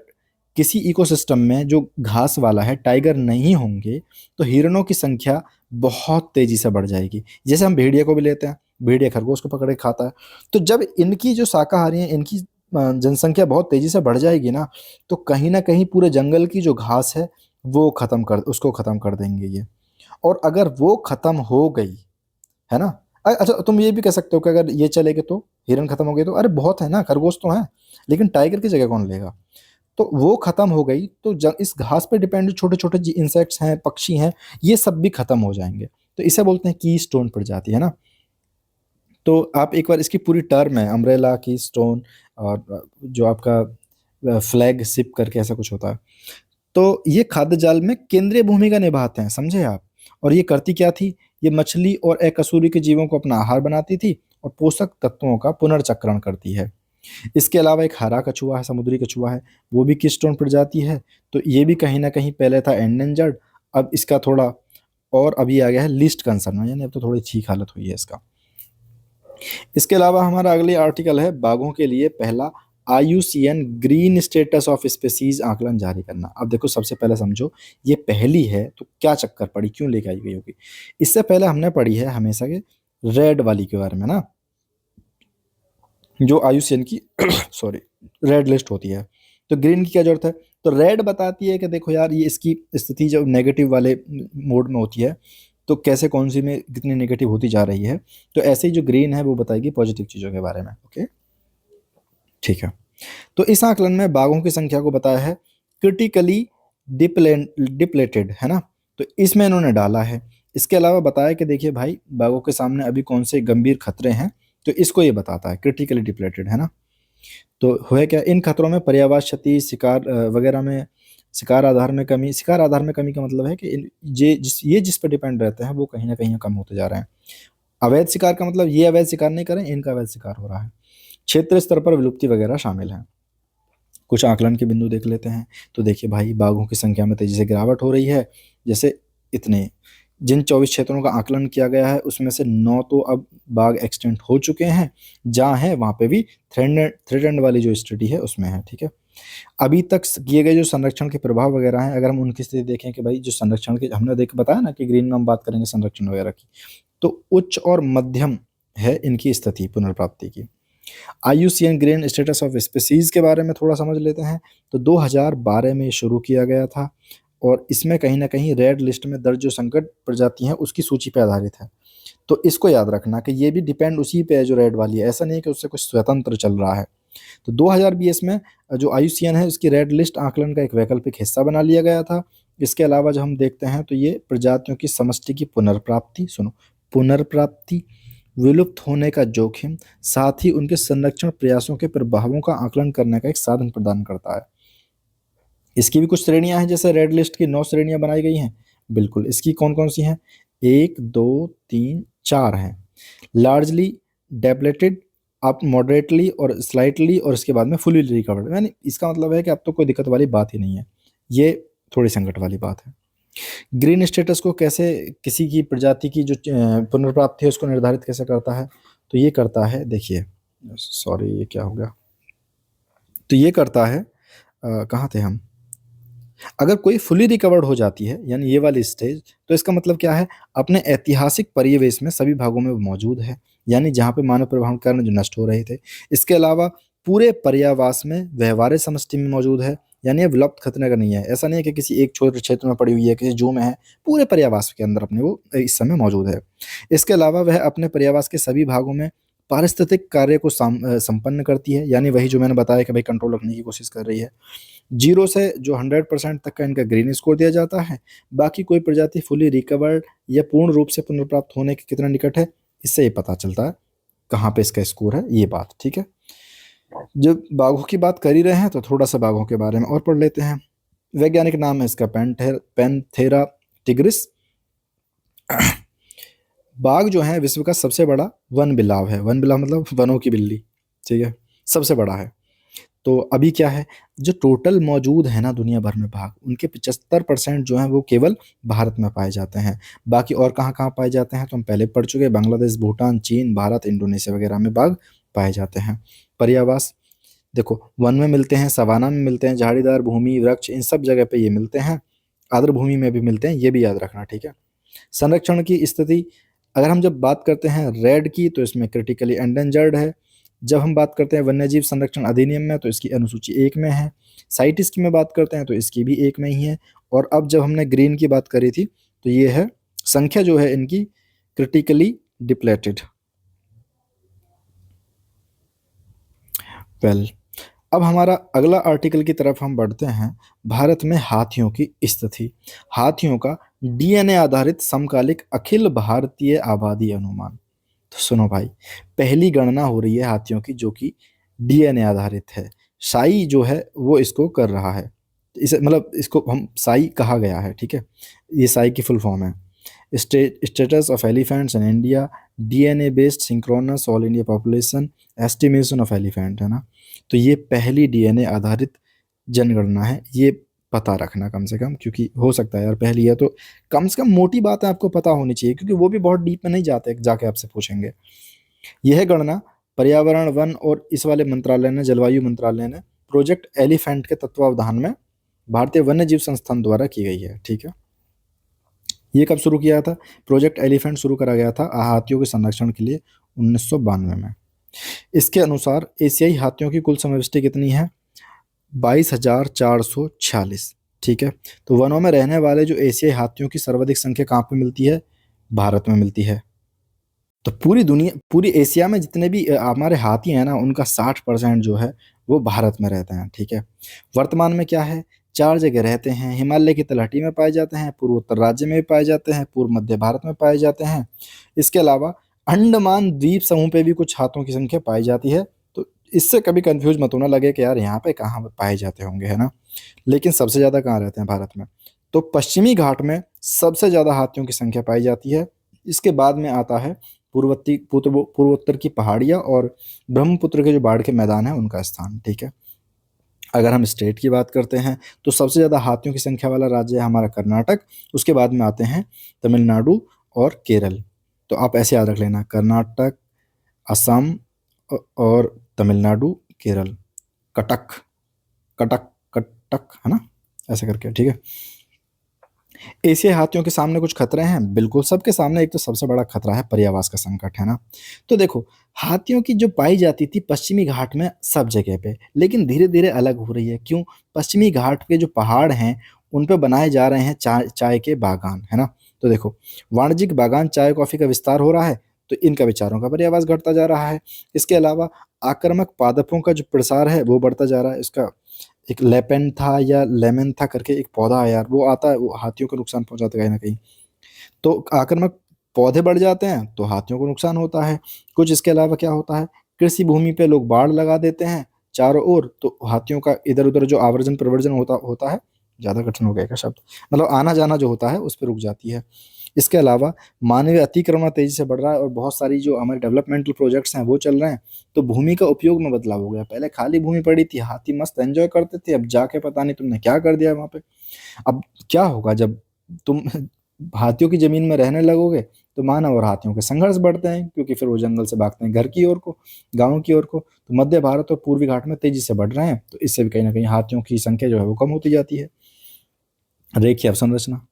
किसी इकोसिस्टम में जो घास वाला है, टाइगर नहीं होंगे, तो हिरणों की संख्या बहुत तेजी से बढ़ जाएगी। जैसे हम भेड़िया को भी लेते हैं, भेड़िया खरगोश को पकड़ के खाता है। तो जब इनकी जो शाकाहारी है, इनकी जनसंख्या बहुत तेजी से बढ़ जाएगी ना, तो कहीं ना कहीं पूरे जंगल की जो घास है वो उसको खत्म कर देंगे ये। और अगर वो खत्म हो गई, है ना, अच्छा तुम ये भी कह सकते हो कि अगर ये चलेगे तो हिरन खत्म हो गए, तो अरे बहुत है ना, खरगोश तो है, लेकिन टाइगर की जगह कौन लेगा? तो वो खत्म हो गई तो इस घास पे डिपेंड छोटे छोटे इंसेक्ट्स हैं, पक्षी हैं, ये सब भी खत्म हो जाएंगे। तो इसे बोलते हैं की स्टोन प्रजाति, है ना। तो आप एक बार इसकी पूरी टर्म है, अम्ब्रेला की स्टोन और जो आपका फ्लैग शिप करके ऐसा कुछ होता है। तो ये खाद्य जाल में केंद्रीय भूमिका निभाते हैं, समझे आप। और ये करती क्या थी, ये मछली और अकशेरुकी जीवों को अपना आहार बनाती थी और पोषक तत्वों का पुनर्चक्रण करती है। इसके अलावा एक हरा कछुआ है, समुद्री कछुआ है, वो भी कीस्टोन प्रजाति है। तो ये भी कहीं ना कहीं पहले था एंडेंजर्ड, अब इसका थोड़ा और अभी आ गया है लिस्ट कंसर्न में, यानी अब तो थोड़ी ठीक हालत हुई है इसका। इसके अलावा हमारा अगली आर्टिकल है बाघों के लिए पहला IUCN green status of species आकलन जारी करना। अब देखो सबसे पहले समझो, ये पहली है तो क्या चक्कर पड़ी, क्यों लेके आई गई होगी। इससे पहले हमने पढ़ी है हमेशा के रेड वाली के बारे में ना, जो IUCN की सॉरी रेड लिस्ट होती है। तो ग्रीन की क्या जरूरत है, तो रेड बताती है कि देखो यार ये इसकी स्थिति जब नेगेटिव वाले मोड में होती है तो कैसे कौन सी में कितनी नेगेटिव होती जा रही है। तो ऐसे ही जो ग्रीन है वो बताएगी पॉजिटिव चीज़ों के बारे में। ओके ठीक है। तो इस आकलन में बाघों की संख्या को बताया है क्रिटिकली डिप्लेटेड, है ना। तो इसमें इन्होंने डाला है। इसके अलावा बताया कि देखिए भाई बाघों के सामने अभी कौन से गंभीर खतरे हैं, तो इसको ये बताता है क्रिटिकली डिप्लेटेड, है ना। तो हुए क्या, इन खतरों में पर्यावरण क्षति, शिकार वगैरह में, शिकार आधार में कमी। शिकार आधार में कमी का मतलब है कि ये जिस पर डिपेंड रहते हैं वो कहीं ना कहीं कम होते जा रहे हैं। अवैध शिकार का मतलब ये अवैध शिकार नहीं करें, इनका अवैध शिकार हो रहा है। क्षेत्र स्तर पर विलुप्ति वगैरह शामिल है। कुछ आकलन के बिंदु देख लेते हैं। तो देखिए भाई बाघों की संख्या में तेजी से गिरावट हो रही है। जैसे इतने जिन 24 क्षेत्रों का आकलन किया गया है उसमें से 9 तो अब बाघ एक्सटेंट हो चुके हैं, जहाँ है वहाँ पे भी थ्रेटेंड वाली जो स्टडी है उसमें है। ठीक है, अभी तक किए गए जो संरक्षण के प्रभाव वगैरह हैं, अगर हम उनकी स्थिति देखें कि भाई जो संरक्षण के हमने बताया ना कि ग्रीन में हम बात करेंगे संरक्षण वगैरह की, तो उच्च और मध्यम है इनकी स्थिति पुनर्प्राप्ति की। IUCN green status of species के बारे में थोड़ा समझ लेते हैं। तो 2012 में शुरू किया गया था और इसमें कहीं ना कहीं रेड लिस्ट में दर्ज जो संकट प्रजाति हैं उसकी सूची पर आधारित है। तो इसको याद रखना कि ये भी डिपेंड उसी पे है जो रेड वाली है, ऐसा नहीं है कि उससे कुछ स्वतंत्र चल रहा है। तो 2020 में जो IUCN है उसकी रेड लिस्ट आकलन का एक वैकल्पिक हिस्सा बना लिया गया था। इसके अलावा जब हम देखते हैं तो ये प्रजातियों की समष्टि की पुनर्प्राप्ति, सुनो पुनर्प्राप्ति, विलुप्त होने का जोखिम, साथ ही उनके संरक्षण प्रयासों के प्रभावों का आकलन करने का एक साधन प्रदान करता है। इसकी भी कुछ श्रेणियां हैं, जैसे रेड लिस्ट की 9 श्रेणियां बनाई गई हैं। बिल्कुल, इसकी कौन कौन सी हैं, 1 2 3 4 हैं। लार्जली डेप्लेटेड, आप मॉडरेटली और स्लाइटली, और इसके बाद में फुली रिकवर्ड, यानी इसका मतलब है कि अब तो कोई दिक्कत वाली बात ही नहीं है, ये थोड़ी संकट वाली बात है। ग्रीन स्टेटस को कैसे किसी की प्रजाति की जो पुनर्प्राप्ति है उसको निर्धारित कैसे करता है, तो ये करता है, देखिए सॉरी ये क्या हो गया, तो ये करता है कहाँ थे हम, अगर कोई फुली रिकवर्ड हो जाती है यानी ये वाली स्टेज, तो इसका मतलब क्या है, अपने ऐतिहासिक परिवेश में सभी भागों में वो मौजूद है, यानी जहाँ पे मानव प्रभाव के कारण जो नष्ट हो रहे थे। इसके अलावा पूरे पर्यावास में व्यवहार्य समष्टि में मौजूद है, यानी ये विलुप्त खतरे का नहीं है। ऐसा नहीं है कि किसी एक छोटे क्षेत्र में पड़ी हुई है, किसी जू में है, पूरे पर्यावास के अंदर अपने वो इस समय मौजूद है। इसके अलावा वह अपने पर्यावास के सभी भागों में पारिस्थितिक कार्य को संपन्न करती है, यानी वही जो मैंने बताया कि भाई कंट्रोल रखने की कोशिश कर रही है। 0 से जो 100% तक का इनका ग्रीन स्कोर दिया जाता है। बाकी कोई प्रजाति फुली रिकवर्ड या पूर्ण रूप से पुनर्प्राप्त होने के कितना निकट है, इससे ये पता चलता है कहाँ पे इसका स्कोर है, ये बात। ठीक है, जब बाघों की बात कर ही रहे हैं तो थोड़ा सा बाघों के बारे में और पढ़ लेते हैं। वैज्ञानिक नाम है इसका पैंथेरा टिग्रिस। बाघ जो है विश्व का सबसे बड़ा वन बिलाव है। वन बिलाव मतलब वनों की बिल्ली, ठीक है, सबसे बड़ा है। तो अभी क्या है, जो टोटल मौजूद है ना दुनिया भर में बाघ, उनके 75% जो है वो केवल भारत में पाए जाते हैं। बाकी और कहाँ कहाँ पाए जाते हैं तो हम पहले पढ़ चुके हैं, बांग्लादेश, भूटान, चीन, भारत, इंडोनेशिया वगैरह में बाघ पाए जाते हैं। पर्यावास देखो, वन में मिलते हैं, सवाना में मिलते हैं, झाड़ीदार भूमि, वृक्ष, इन सब जगह पे ये मिलते हैं। आर्द्र भूमि में भी मिलते हैं, ये भी याद रखना, ठीक है। संरक्षण की स्थिति, अगर हम जब बात करते हैं रेड की तो इसमें क्रिटिकली एंडेंजर्ड है। जब हम बात करते हैं वन्यजीव संरक्षण अधिनियम में तो इसकी अनुसूची 1 में है। साइटिस की में बात करते हैं तो इसकी भी 1 में ही है। और अब जब हमने ग्रीन की बात करी थी तो ये है संख्या जो है इनकी क्रिटिकली डिप्लेटेड। वेल, अब हमारा अगला आर्टिकल की तरफ हम बढ़ते हैं। भारत में हाथियों की स्थिति, हाथियों का DNA आधारित समकालिक अखिल भारतीय आबादी अनुमान। तो सुनो भाई, पहली गणना हो रही है हाथियों की जो कि डीएनए आधारित है। साई जो है वो इसको कर रहा है, इसे मतलब इसको हम साई कहा गया है, ठीक है। ये साई की फुल फॉर्म है, status of elephants in India, DNA based synchronous all India population estimation of elephant, है ना। तो ये पहली डीएनए आधारित जनगणना है, ये पता रखना कम से कम, क्योंकि हो सकता है यार पहली है तो कम से कम मोटी बातें आपको पता होनी चाहिए, क्योंकि वो भी बहुत डीप में नहीं जाते जाके आपसे पूछेंगे। यह गणना पर्यावरण वन और इस वाले मंत्रालय ने, जलवायु मंत्रालय ने प्रोजेक्ट एलिफेंट के तत्वावधान में भारतीय वन्य जीव संस्थान द्वारा की गई है, ठीक है। ये कब शुरू किया था? प्रोजेक्ट एलिफेंट शुरू करा गया था हाथियों के संरक्षण के लिए 1992 में। इसके अनुसार एशियाई हाथियों की कुल समष्टि कितनी है? 22,446, ठीक है। तो वनों में रहने वाले जो एशियाई हाथियों की सर्वाधिक संख्या कहाँ पे मिलती है? भारत में मिलती है। तो पूरी दुनिया, पूरी एशिया में जितने भी हमारे हाथी हैं ना, उनका 60% जो है वो भारत में रहते हैं, ठीक है। वर्तमान में क्या है, 4 जगह रहते हैं। हिमालय की तलहटी में पाए जाते हैं, पूर्वोत्तर राज्य में भी पाए जाते हैं, पूर्व मध्य भारत में पाए जाते हैं। इसके अलावा अंडमान द्वीप समूह पे भी कुछ हाथों की संख्या पाई जाती है। तो इससे कभी कंफ्यूज मत होना लगे कि यार यहाँ पे कहाँ पाए जाते होंगे, है ना। लेकिन सबसे ज़्यादा कहाँ रहते हैं? भारत में। तो पश्चिमी घाट में सबसे ज़्यादा हाथियों की संख्या पाई जाती है। इसके बाद में आता है पूर्वोत्तर की पहाड़ियाँ और ब्रह्मपुत्र के जो बाढ़ के मैदान हैं उनका स्थान, ठीक है। अगर हम स्टेट की बात करते हैं तो सबसे ज़्यादा हाथियों की संख्या वाला राज्य है हमारा कर्नाटक। उसके बाद में आते हैं तमिलनाडु और केरल। तो आप ऐसे याद रख लेना, कर्नाटक, असम और तमिलनाडु, केरल। कटक, कटक, कटक, है ना, ऐसे करके, ठीक है। एशियाई हाथियों के सामने कुछ खतरे हैं, बिल्कुल सबके सामने। एक तो सबसे बड़ा खतरा है पर्यावास का संकट, है ना। तो देखो, हाथियों की जो पाई जाती थी पश्चिमी घाट में सब जगह पे, लेकिन धीरे धीरे अलग हो रही है। क्यों? पश्चिमी घाट के जो पहाड़ हैं उन पे बनाए जा रहे हैं चाय चाय के बागान, है ना। तो देखो, वाणिज्यिक बागान, चाय कॉफी का विस्तार हो रहा है, तो इनका विचारों का पर्यावास घटता जा रहा है। इसके अलावा आक्रामक पादपों का जो प्रसार है वो बढ़ता जा रहा है। इसका एक लेपेंथा या लेमेंथा करके एक पौधा है यार, वो आता है, वो हाथियों को नुकसान पहुंचाता है कहीं ना कहीं। तो आक्रामक पौधे बढ़ जाते हैं तो हाथियों को नुकसान होता है। कुछ इसके अलावा क्या होता है, कृषि भूमि पे लोग बाड़ लगा देते हैं चारों ओर, तो हाथियों का इधर उधर जो आवर्जन प्रवर्जन होता होता है, ज़्यादा कठिन हो गया क्या शब्द, मतलब आना जाना जो होता है उस पर रुक जाती है। इसके अलावा मानवीय अतिक्रमण तेजी से बढ़ रहा है और बहुत सारी जो हमारे डेवलपमेंटल प्रोजेक्ट्स हैं वो चल रहे हैं। तो भूमि का उपयोग में बदलाव हो गया। पहले खाली भूमि पड़ी थी, हाथी मस्त एंजॉय करते थे, अब जाके पता नहीं तुमने क्या कर दिया वहां पे। अब क्या होगा जब तुम हाथियों की जमीन में रहने लगोगे, तो मानव और हाथियों के संघर्ष बढ़ते हैं, क्योंकि फिर वो जंगल से भागते हैं घर की ओर को, गाँव की ओर को। तो मध्य भारत और पूर्वी घाट में तेजी से बढ़ रहे हैं, तो इससे भी कहीं ना कहीं हाथियों की संख्या जो है वो कम होती जाती है। रेखीय अवसंरचना।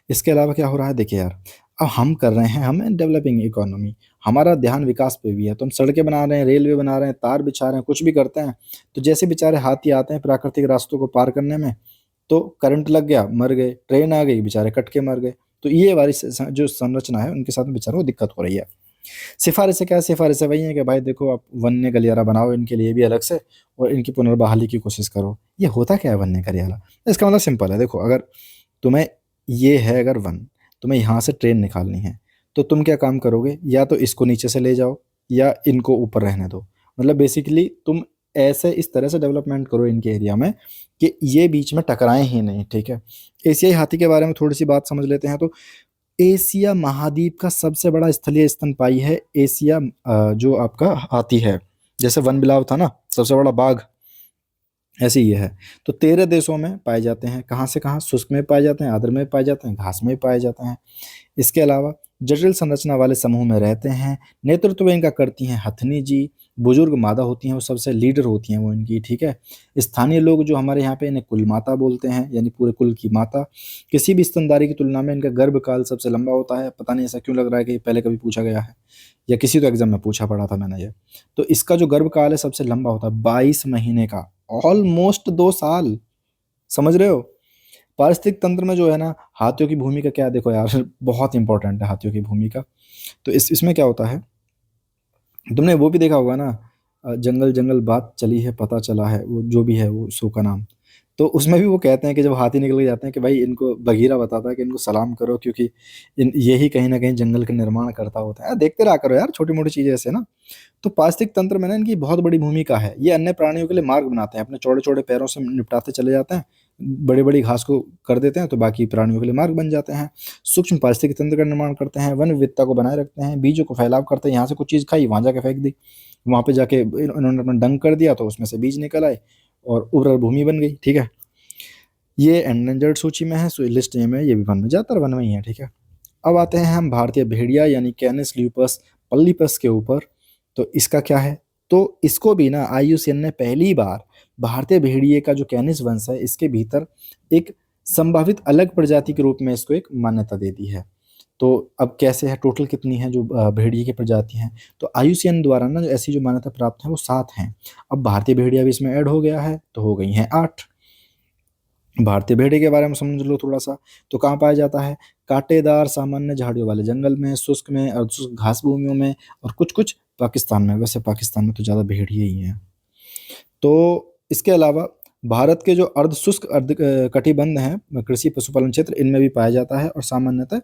इसके अलावा क्या हो रहा है, देखिए यार, अब हम कर रहे हैं, हमें डेवलपिंग इकोनॉमी, हमारा ध्यान विकास पे भी है। तो हम सड़कें बना रहे हैं, रेलवे बना रहे हैं, तार बिछा रहे हैं, कुछ भी करते हैं। तो जैसे बेचारे हाथी आते हैं प्राकृतिक रास्तों को पार करने में, तो करंट लग गया, मर गए। ट्रेन आ गई, बेचारे कट के मर गए। तो ये वाली जो संरचना है उनके साथ में बेचारों को दिक्कत हो रही है। सिफारिशें क्या है? सिफारिशें वही है कि भाई देखो, आप वन्य गलियारा बनाओ इनके लिए भी अलग से, और इनकी पुनर्बहाली की कोशिश करो। ये होता क्या है वन्य गलियारा? इसका मतलब सिंपल है, देखो, अगर तुम्हें ये है, अगर वन, तुम्हें यहाँ से ट्रेन निकालनी है, तो तुम क्या काम करोगे? या तो इसको नीचे से ले जाओ या इनको ऊपर रहने दो। मतलब बेसिकली तुम ऐसे इस तरह से डेवलपमेंट करो इनके एरिया में कि ये बीच में टकराएं ही नहीं, ठीक है। एशियाई हाथी के बारे में थोड़ी सी बात समझ लेते हैं। तो एशिया महाद्वीप का सबसे बड़ा स्थलीय स्तनपायी है एशिया जो आपका हाथी है। जैसे वन बिलाव था ना सबसे बड़ा बाघ, ऐसे ही ये है। तो 13 देशों में पाए जाते हैं। कहाँ से कहाँ? शुष्क में पाए जाते हैं, आर्द्र में पाए जाते हैं, घास में पाए जाते हैं। इसके अलावा जटिल संरचना वाले समूह में रहते हैं। नेतृत्व इनका करती हैं हथनी जी। बुजुर्ग मादा होती हैं, वो सबसे लीडर होती हैं वो इनकी, ठीक है। स्थानीय लोग जो हमारे यहाँ पे इन्हें कुल माता बोलते हैं, यानी पूरे कुल की माता। किसी भी स्तनधारी की तुलना में इनका गर्भकाल सबसे लंबा होता है। पता नहीं ऐसा क्यों लग रहा है कि पहले कभी पूछा गया है, या किसी तो एग्जाम में पूछा पड़ा था मैंने ये। तो इसका जो गर्भकाल है सबसे लंबा होता है, 22 महीने का, ऑलमोस्ट 2 साल। समझ रहे हो? पारिस्थितिक तंत्र में जो है ना, हाथियों की भूमिका क्या है, देखो यार, बहुत इंपॉर्टेंट है हाथियों की भूमिका। तो इसमें क्या होता है, तुमने वो भी देखा होगा ना, जंगल जंगल बात चली है पता चला है, वो जो भी है वो शो का नाम। तो उसमें भी वो कहते हैं कि जब हाथी निकल के जाते हैं कि भाई इनको, बगीरा बताता है कि इनको सलाम करो क्योंकि यही कहीं ना कहीं जंगल का निर्माण करता होता है। देखते रहा करो यार छोटी मोटी चीजें ऐसे ना। तो पारिस्थितिक तंत्र में ना इनकी बहुत बड़ी भूमिका है। ये अन्य प्राणियों के लिए मार्ग बनाते हैं, अपने चौड़े चौड़े पैरों से निपटाते चले जाते हैं, बड़ी बड़ी घास को कर देते हैं तो बाकी प्राणियों के लिए मार्ग बन जाते हैं। सूक्ष्म पारिस्थितिक तंत्र का निर्माण करते हैं, वन विविधता को बनाए रखते हैं, बीजों को फैलाव करते हैं। यहाँ से कुछ चीज़ खाई वहां जाके फेंक दी, वहां पे जाके इन्होंने अपना डंक कर दिया तो उसमें से बीज निकल आए और उर्वरक भूमि बन गई। ठीक है, ये एंडेंजर्ड सूची में है, लिस्ट में ये भी वन में, ज्यादातर वन में ही है। ठीक है, अब आते हैं हम भारतीय भेड़िया यानी कैनिस ल्यूपस पल्लीपस के ऊपर। तो इसका क्या है, तो इसको भी ना IUCN ने पहली बार भारतीय भेड़िए का जो कैनिस वंश है इसके भीतर एक संभावित अलग प्रजाति के रूप में इसको एक मान्यता दे दी है। तो अब कैसे है, टोटल कितनी है जो भेड़िए की प्रजाति हैं, तो IUCN द्वारा ना जो ऐसी जो मान्यता प्राप्त है वो 7 हैं। अब भारतीय भेड़िया भी इसमें ऐड हो गया है तो हो गई हैं 8। भारतीय भेड़िए के बारे में समझ लो थोड़ा सा, तो कहाँ पाया जाता है, कांटेदार सामान्य झाड़ियों वाले जंगल में, शुष्क में, अर्धशुष्क घास भूमियों में, और कुछ कुछ पाकिस्तान में। वैसे पाकिस्तान में तो ज़्यादा भेड़िए ही हैं। तो इसके अलावा भारत के जो अर्ध शुष्क अर्ध कटिबंध हैं कृषि पशुपालन क्षेत्र, इनमें भी पाया जाता है, और सामान्यतः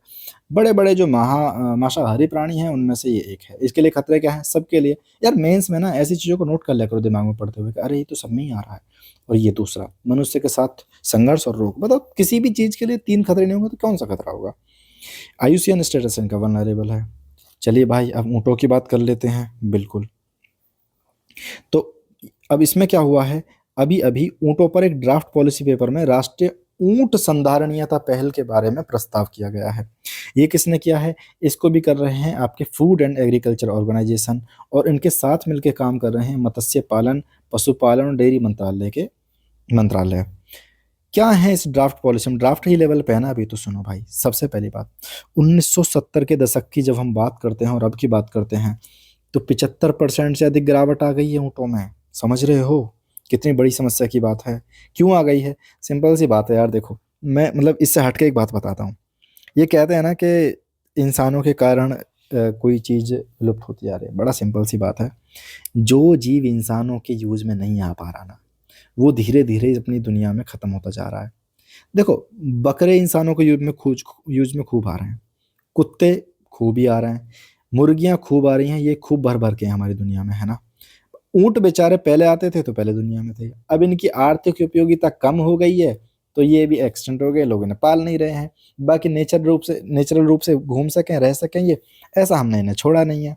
बड़े बड़े जो मांसाहारी प्राणी हैं उनमें से ये एक है। इसके लिए खतरे क्या है, सबके लिए। यार मेंस में ना ऐसी चीज़ों को नोट कर लिया करो दिमाग में पढ़ते हुए कि अरे ये तो सब में ही आ रहा है। और ये दूसरा, मनुष्य के साथ संघर्ष और रोग, मतलब किसी भी चीज़ के लिए 3 खतरे नहीं होंगे तो कौन सा खतरा होगा। IUCN स्टेटस इनका वल्नरेबल है। चलिए भाई अब ऊँटों की बात कर लेते हैं। बिल्कुल, तो अब इसमें क्या हुआ है, अभी अभी ऊँटों पर एक ड्राफ्ट पॉलिसी पेपर में राष्ट्रीय ऊँट संधारणीयता पहल के बारे में प्रस्ताव किया गया है। ये किसने किया है, इसको भी कर रहे हैं आपके फूड एंड एग्रीकल्चर ऑर्गेनाइजेशन, और इनके साथ मिलकर काम कर रहे हैं मत्स्य पालन, पशुपालन और डेयरी मंत्रालय के मंत्रालय। क्या है इस ड्राफ्ट पॉलिसी में, ड्राफ्ट ही लेवल पे है ना अभी। तो सुनो भाई, सबसे पहली बात, 1970 के दशक की जब हम बात करते हैं और अब की बात करते हैं तो 75% से अधिक गिरावट आ गई है ऊँटों में। समझ रहे हो कितनी बड़ी समस्या की बात है। क्यों आ गई है, सिंपल सी बात है यार। देखो मैं मतलब इससे हटके एक बात बताता हूँ। ये कहते हैं ना कि इंसानों के कारण कोई चीज़ लुप्त होती जा रही है। बड़ा सिंपल सी बात है, जो जीव इंसानों के यूज में नहीं आ पा रहा ना, वो धीरे धीरे अपनी दुनिया में खत्म होता जा रहा है। देखो बकरे इंसानों के यूज में खूब आ रहे हैं, कुत्ते खूब ही आ रहे हैं, मुर्गियां खूब आ रही हैं, ये खूब भर भर के हैं हमारी दुनिया में, है ना। ऊंट बेचारे पहले आते थे तो पहले दुनिया में थे, अब इनकी आर्थिक उपयोगिता कम हो गई है तो ये भी एक्सटेंट हो गए, लोग इन्हें पाल नहीं रहे हैं। बाकी नेचुरल रूप से घूम सकें, रह सकें, ये ऐसा हमने इन्हें छोड़ा नहीं है।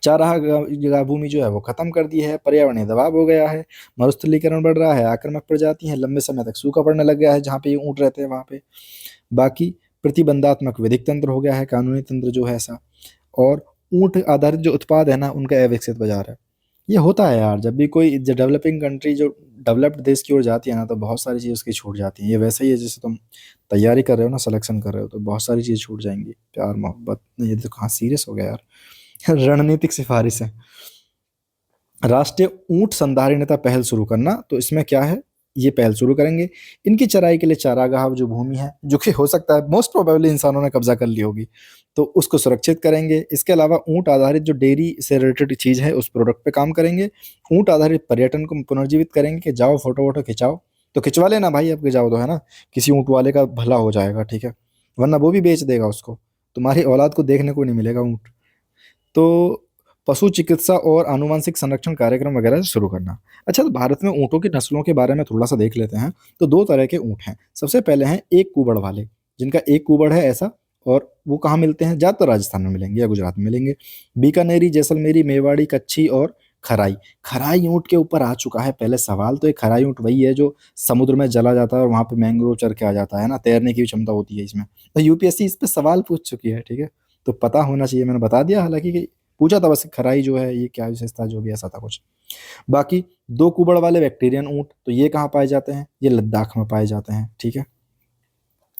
चारागाह जगह भूमि जो है वो खत्म कर दी है, पर्यावरणीय दबाव हो गया है, मरुस्थलीकरण बढ़ रहा है, आक्रामक प्रजाति है, लंबे समय तक सूखा पड़ने लग गया है जहाँ पे ये ऊँट रहते हैं वहाँ पे। बाकी प्रतिबंधात्मक विधिक तंत्र हो गया है, कानूनी तंत्र जो है ऐसा, और ऊँट आधारित जो उत्पाद है ना उनका अविकसित बाजार है। ये होता है यार, जब भी कोई डेवलपिंग कंट्री जो डेवलप्ड देश की ओर जाती है ना तो बहुत सारी चीज़ उसकी छूट जाती है। ये वैसे ही है जैसे तुम तैयारी कर रहे हो ना, सिलेक्शन कर रहे हो, तो बहुत सारी चीज़ छूट जाएंगी, प्यार मोहब्बत। ये तो कहाँ सीरियस हो गया यार। रणनीतिक सिफारिश है, राष्ट्रीय ऊंट संधारणीयता पहल शुरू करना। तो इसमें क्या है, ये पहल शुरू करेंगे, इनकी चराई के लिए चारागाह जो भूमि है, जो कि हो सकता है मोस्ट प्रोबेबली इंसानों ने कब्जा कर ली होगी, तो उसको सुरक्षित करेंगे। इसके अलावा ऊंट आधारित जो डेयरी से रिलेटेड चीज़ है उस प्रोडक्ट पे काम करेंगे। ऊंट आधारित पर्यटन को पुनर्जीवित करेंगे कि जाओ फोटो वोटो खिंचाओ, तो खिंचवा लेना भाई, अब जाओ तो, है ना, किसी ऊंट वाले का भला हो जाएगा, ठीक है, वरना वो भी बेच देगा उसको, तुम्हारी औलाद को देखने को नहीं मिलेगा ऊंट। तो पशु चिकित्सा और आनुवंशिक संरक्षण कार्यक्रम वगैरह शुरू करना। अच्छा, तो भारत में ऊँटों की नस्लों के बारे में थोड़ा सा देख लेते हैं। तो 2 तरह के ऊँट हैं। सबसे पहले हैं एक कुबड़ वाले, जिनका एक कुबड़ है ऐसा, और वो कहाँ मिलते हैं, ज़्यादातर राजस्थान में मिलेंगे या गुजरात में मिलेंगे। बीकानेरी, जैसलमेरी, मेवाड़ी, कच्छी और खराई। खराई ऊँट के ऊपर आ चुका है पहले सवाल। तो एक खराई ऊँट वही है जो समुद्र में चला जाता है और वहाँ पे मैंग्रोव चर के आ जाता है ना, तैरने की भी क्षमता होती है इसमें। तो UPSC इस पे सवाल पूछ चुकी है, ठीक है, तो पता होना चाहिए। मैंने बता दिया हालांकि कि पूछा था बस, खराई जो है ये क्या विशेषता, जो भी ऐसा था कुछ। बाकी 2 कुबड़ वाले बैक्टीरियन ऊँट, तो ये कहाँ पाए जाते हैं, ये लद्दाख में पाए जाते हैं, ठीक है।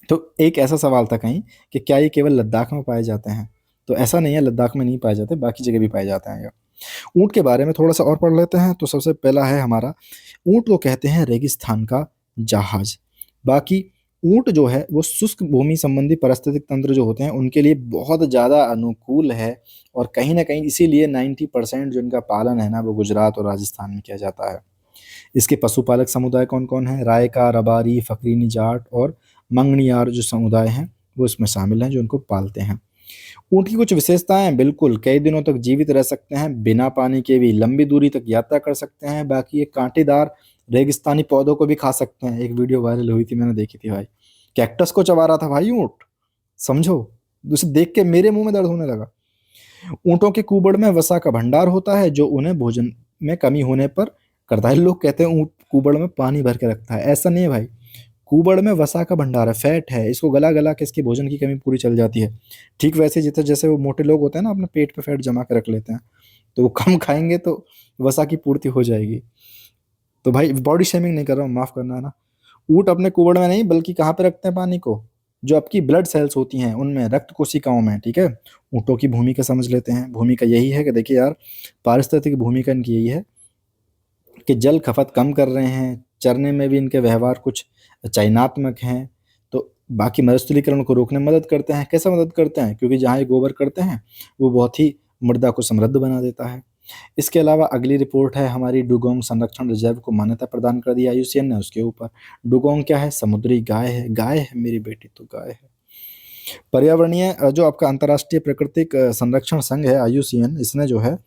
तो एक ऐसा सवाल था कहीं कि क्या ये केवल लद्दाख में पाए जाते हैं, तो ऐसा नहीं है, लद्दाख में नहीं पाए जाते, बाकी जगह भी पाए जाते हैं ये। ऊँट के बारे में थोड़ा सा और पढ़ लेते हैं। तो सबसे पहला है हमारा, ऊँट को कहते हैं रेगिस्तान का जहाज। बाकी ऊँट जो है वो शुष्क भूमि संबंधी पारिस्थितिक तंत्र जो होते हैं उनके लिए बहुत ज़्यादा अनुकूल है, और कहीं ना कहीं इसीलिए 90% जो इनका पालन है ना वो गुजरात और राजस्थान में किया जाता है। इसके पशुपालक समुदाय कौन कौन है? रायका, रबारी, फकरीनी जाट और मंगनियार जो समुदाय हैं वो इसमें शामिल हैं जो इनको पालते हैं। ऊँट की कुछ विशेषताएं, बिल्कुल कई दिनों तक जीवित रह सकते हैं, बिना पानी के भी लंबी दूरी तक यात्रा कर सकते हैं। बाकी ये कांटेदार रेगिस्तानी पौधों को भी खा सकते हैं। एक वीडियो वायरल हुई थी, मैंने देखी थी भाई, कैक्टस को चबा रहा था भाई ऊँट, समझो। उसे देख के मेरे मुंह में दर्द होने लगा। ऊँटों के कुबड़ में वसा का भंडार होता है जो उन्हें भोजन में कमी होने पर करता है। लोग कहते हैं ऊँट कुबड़ में पानी भर के रखता है, ऐसा नहीं है भाई। कुबड़ में वसा का भंडार है, फैट है, इसको गला गला के इसकी भोजन की कमी पूरी चल जाती है। ठीक वैसे जैसे जैसे वो मोटे लोग होते हैं ना, अपने पेट पे फैट जमा के रख लेते हैं, तो वो कम खाएंगे तो वसा की पूर्ति हो जाएगी। तो भाई बॉडी शेमिंग नहीं कर रहा हूँ, माफ करना है ना। ऊँट अपने कुबड़ में नहीं बल्कि कहाँ पे रखते हैं पानी को? जो आपकी ब्लड सेल्स होती हैं उनमें, रक्त कोशिकाओं में, ठीक है। ऊँटों की भूमिका समझ लेते हैं। भूमिका यही है कि देखिए यार, पारिस्थितिक भूमिका इनकी यही है कि जल खपत कम कर रहे हैं, चरने में भी इनके व्यवहार कुछ चयनात्मक हैं, तो बाकी मरुस्थलीकरण को रोकने में मदद करते हैं। कैसे मदद करते हैं? क्योंकि जहाँ ये गोबर करते हैं वो बहुत ही मृदा को समृद्ध बना देता है। इसके अलावा अगली रिपोर्ट है हमारी, डुगोंग संरक्षण रिजर्व को मान्यता प्रदान कर दी IUCN ने उसके ऊपर। डुगोंग क्या है? समुद्री गाय है। गाय है मेरी बेटी तो गाय है। पर्यावरणीय जो आपका अंतर्राष्ट्रीय प्राकृतिक संरक्षण संघ है IUCN, इसने जो है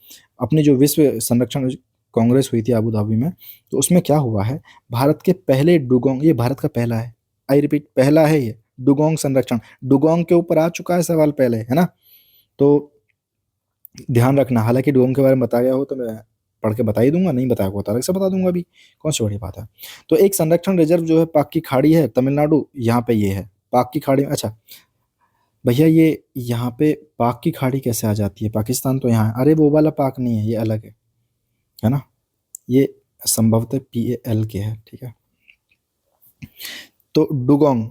अपनी जो विश्व संरक्षण कांग्रेस हुई थी अबू धाबी में, तो उसमें क्या हुआ है, भारत के पहले डुगोंग, ये भारत का पहला है, आई रिपीट पहला है ये डुगोंग संरक्षण। डुगोंग के ऊपर आ चुका है सवाल पहले, है ना, तो ध्यान रखना। हालांकि डुगोंग के बारे में बताया हो तो मैं पढ़ के बता ही दूंगा, नहीं बताया होता अलग से बता दूंगा, अभी कौन सी बड़ी बात है। तो एक संरक्षण रिजर्व जो है पाक की खाड़ी है, तमिलनाडु, यहाँ पे ये है पाक की खाड़ी। अच्छा भैया, ये यहाँ पे पाक की खाड़ी कैसे आ जाती है? पाकिस्तान तो यहाँ है। अरे वो वाला पाक नहीं है, ये अलग है ना, ये संभवतः PAL के है, ठीक है। तो डुगोंग,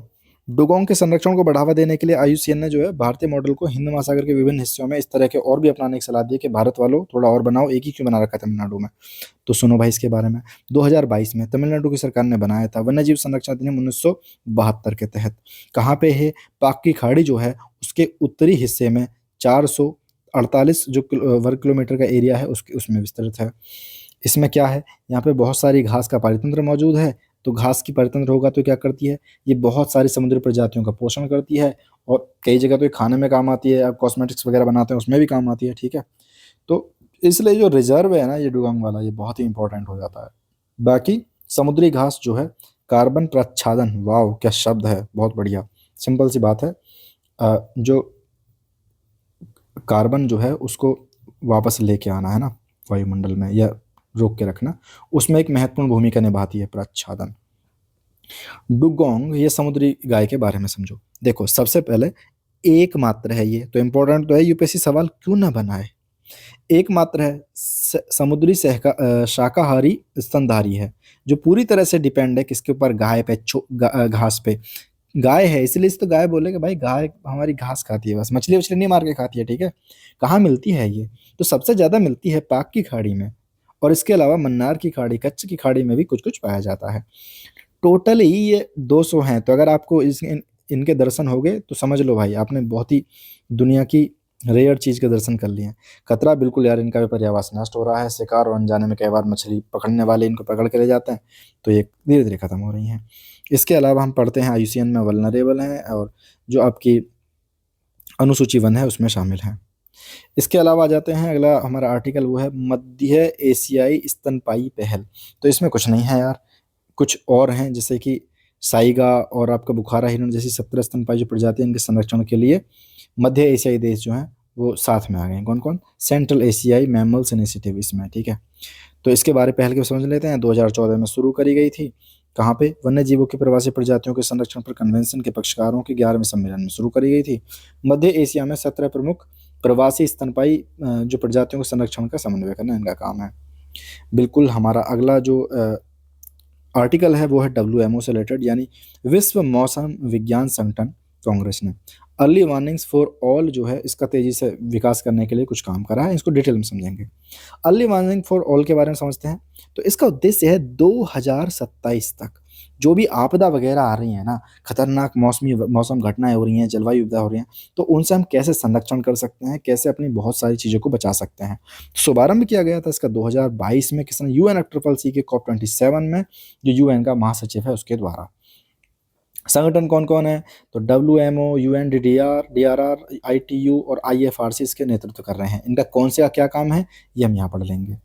डुगोंग के संरक्षण को बढ़ावा देने के लिए IUCN ने जो है भारतीय मॉडल को हिंद महासागर के विभिन्न हिस्सों में इस तरह के और भी अपनाने की सलाह दी है कि भारत वालों थोड़ा और बनाओ, एक ही क्यों बना रखा है तमिलनाडु में। तो सुनो भाई इसके बारे में। 2022 में तमिलनाडु की सरकार ने बनाया था वन्यजीव संरक्षण अधिनियम 1972 के तहत। कहाँ पे है? पाक की खाड़ी जो है उसके उत्तरी हिस्से में 448 जो वर्ग किलोमीटर का एरिया है उसमें विस्तृत है। इसमें क्या है, यहाँ पे बहुत सारी घास का पारितंत्र मौजूद है। तो घास की पारितंत्र होगा तो क्या करती है, ये बहुत सारी समुद्री प्रजातियों का पोषण करती है, और कई जगह तो ये खाने में काम आती है, आप कॉस्मेटिक्स वगैरह बनाते हैं उसमें भी काम आती है, ठीक है। तो इसलिए जो रिजर्व है ना ये डुगोंग वाला, ये बहुत ही इंपॉर्टेंट हो जाता है। बाकी समुद्री घास जो है कार्बन प्रच्छादन, वाह क्या शब्द है, बहुत बढ़िया, सिंपल सी बात है। जो कार्बन जो है उसको वापस लेके आना है ना वायुमंडल में, या रोक के रखना, उसमें एक महत्वपूर्ण भूमिका निभाती है प्रच्छादन। डुगोंग, ये समुद्री गाय के बारे में समझो। देखो सबसे पहले एकमात्र है ये, तो इंपॉर्टेंट तो है, UPSC सवाल क्यों ना बनाए। एकमात्र है, समुद्री शाकाहारी स्तनधारी है, जो पूरी तरह से डिपेंड है किसके ऊपर? गाय पे, घास पे। गाय है इसलिए इस तो गाय बोलेगा भाई, गाय हमारी घास खाती है बस, मछली वछली नहीं मार के खाती है, ठीक है। कहाँ मिलती है ये? तो सबसे ज्यादा मिलती है पाक की खाड़ी में, और इसके अलावा मन्नार की खाड़ी, कच्छ की खाड़ी में भी कुछ कुछ पाया जाता है। टोटल ही ये 200 हैं। तो अगर आपको इनके दर्शन हो गए तो समझ लो भाई आपने बहुत ही दुनिया की रेयर चीज के दर्शन कर लिए हैं। खतरा बिल्कुल यार, इनका भी पर्यावरण नष्ट हो रहा है, शिकार और अनजाने में कई बार मछली पकड़ने वाले इनको पकड़ के ले जाते हैं, तो ये धीरे धीरे खत्म हो रही हैं। इसके अलावा हम पढ़ते हैं IUCN में वल्नरेबल हैं, और जो आपकी अनुसूची 1 है उसमें शामिल हैं। इसके अलावा आ जाते हैं, अगला हमारा आर्टिकल वो है मध्य एशियाई स्तनपायी पहल। तो इसमें कुछ नहीं है यार, कुछ और हैं, जैसे कि साइगा और आपका बुखारा हिरण जैसी 17 स्तनपायी जो प्रजाति इनके संरक्षण के लिए मध्य एशियाई देश जो हैं वो साथ में आ गए हैं। कौन कौन? सेंट्रल एशियाई मैमल्स इनिशिएटिव इसमें, ठीक है। तो इसके बारे पहल के समझ लेते हैं। 2014 में शुरू करी गई थी। कहाँ पे? वन्य जीवों की प्रवासी प्रजातियों के संरक्षण पर कन्वेंशन के पक्षकारों के 11वें सम्मेलन में शुरू करी गई थी। मध्य एशिया में 17 प्रमुख प्रवासी स्तनपायी जो प्रजातियों के संरक्षण का समन्वय करना इनका काम है। बिल्कुल हमारा अगला जो आर्टिकल है वो है WMO से रिलेटेड, यानी विश्व मौसम विज्ञान संगठन कांग्रेस ने अर्ली वार्निंग्स फॉर ऑल जो है इसका तेजी से विकास करने के लिए कुछ काम करा है। इसको डिटेल में समझेंगे। अर्ली वार्निंग फॉर ऑल के बारे में समझते हैं। तो इसका उद्देश्य है 2027 तक जो भी आपदा वगैरह आ रही है ना, खतरनाक मौसम घटनाएं हो रही हैं, जलवायु विविधता हो रही हैं, तो उनसे हम कैसे संरक्षण कर सकते हैं, कैसे अपनी बहुत सारी चीज़ों को बचा सकते हैं। शुभारंभ किया गया था इसका 2022 में किसने, यूएन ट्रिपल सी के COP27 में, जो यूएन का महासचिव है उसके द्वारा। संगठन कौन कौन है, तो WMO, UNDDR, ITU और IFRC इसके नेतृत्व कर रहे हैं। इनका कौन सा क्या काम है ये हम यहाँ पढ़ लेंगे।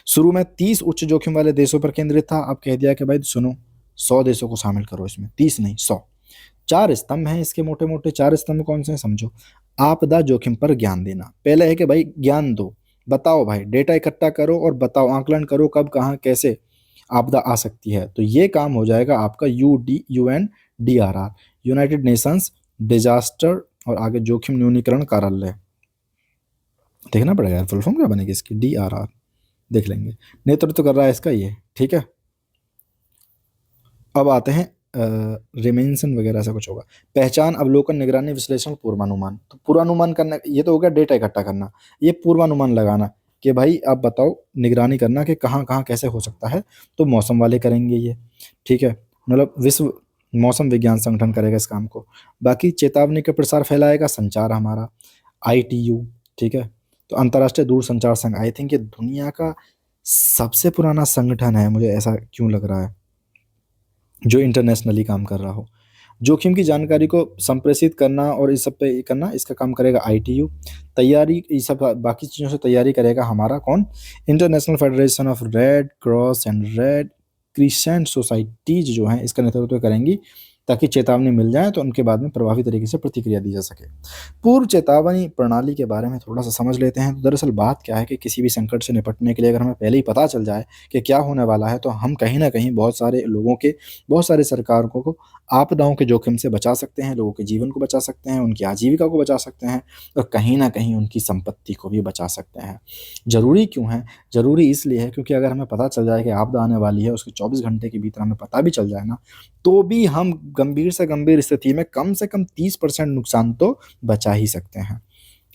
शुरू में 30 उच्च जोखिम वाले देशों पर केंद्रित था, अब कह दिया कि भाई सुनो 100 देशों को शामिल करो इसमें, 30 नहीं 100। 4 स्तंभ हैं इसके, मोटे मोटे 4 स्तंभ कौन से हैं समझो। आपदा जोखिम पर ज्ञान देना, पहले है कि भाई ज्ञान दो, बताओ भाई, डेटा इकट्ठा करो और बताओ, आकलन करो कब कहाँ कैसे आपदा आ सकती है। तो ये काम हो जाएगा आपका UNDRR, यूनाइटेड नेशंस डिजास्टर और आगे जोखिम न्यूनीकरण कार्यालय, देखना पड़ेगा यार फुल फॉर्म क्या बनेगी इसकी, DRR देख लेंगे। नेतृत्व कर रहा है इसका ये, ठीक है। अब आते हैं रिमेंशन वगैरह ऐसा कुछ होगा। पहचान, अवलोकन, निगरानी, विश्लेषण, पूर्वानुमान। तो पूर्वानुमान करना ये तो हो गया डेटा इकट्ठा करना, ये पूर्वानुमान लगाना कि भाई आप बताओ, निगरानी करना कि कहाँ कहाँ कैसे हो सकता है, तो मौसम वाले करेंगे ये, ठीक है, मतलब विश्व मौसम विज्ञान संगठन करेगा इस काम को। बाकी चेतावनी का प्रसार फैलाएगा संचार हमारा ITU, ठीक है। तो अंतर्राष्ट्रीय दूरसंचार संघ, आई थिंक ये दुनिया का सबसे पुराना संगठन है, मुझे ऐसा क्यों लग रहा है, जो इंटरनेशनली काम कर रहा हो। जोखिम की जानकारी को संप्रेषित करना और इस सब पे करना, इसका काम करेगा ITU। तैयारी, ये सब बाकी चीज़ों से तैयारी करेगा हमारा कौन, international federation of red cross and red crescent societies जो हैं, इसका नेतृत्व करेंगी, ताकि चेतावनी मिल जाए तो उनके बाद में प्रभावी तरीके से प्रतिक्रिया दी जा सके। पूर्व चेतावनी प्रणाली के बारे में थोड़ा सा समझ लेते हैं। तो दरअसल बात क्या है कि किसी भी संकट से निपटने के लिए अगर हमें पहले ही पता चल जाए कि क्या होने वाला है, तो हम कहीं ना कहीं बहुत सारे लोगों के, बहुत सारे सरकारों को आपदाओं के जोखिम से बचा सकते हैं, लोगों के जीवन को बचा सकते हैं, उनकी आजीविका को बचा सकते हैं, और कहीं ना कहीं उनकी संपत्ति को भी बचा सकते हैं। जरूरी क्यों है, जरूरी इसलिए है क्योंकि अगर हमें पता चल जाए कि आपदा आने वाली है, उसके 24 घंटे के भीतर हमें पता भी चल जाए ना, तो भी हम गंभीर से गंभीर स्थिति में कम से कम 30% नुकसान तो बचा ही सकते हैं।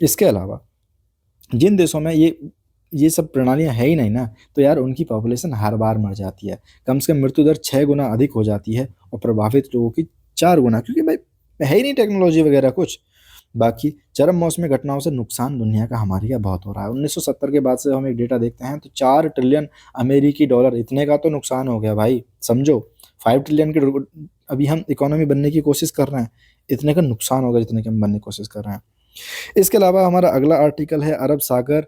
इसके अलावा जिन देशों में ये सब प्रणालियां है ही नहीं ना, तो यार उनकी पॉपुलेशन हर बार मर जाती है, कम से कम मृत्यु दर 6 गुना अधिक हो जाती है और प्रभावित लोगों की 4 गुना, क्योंकि भाई है ही नहीं टेक्नोलॉजी वगैरह कुछ। बाकी चरम मौसमी घटनाओं से नुकसान दुनिया का हमारी का बहुत हो रहा है। 1970 के बाद से हम एक डेटा देखते हैं तो 4 ट्रिलियन अमेरिकी डॉलर, इतने का तो नुकसान हो गया भाई, समझो 5 ट्रिलियन के अभी हम इकोनॉमी बनने की कोशिश कर रहे हैं, इतने का नुकसान होगा जितने के हम बनने की कोशिश कर रहे हैं। इसके अलावा हमारा अगला आर्टिकल है अरब सागर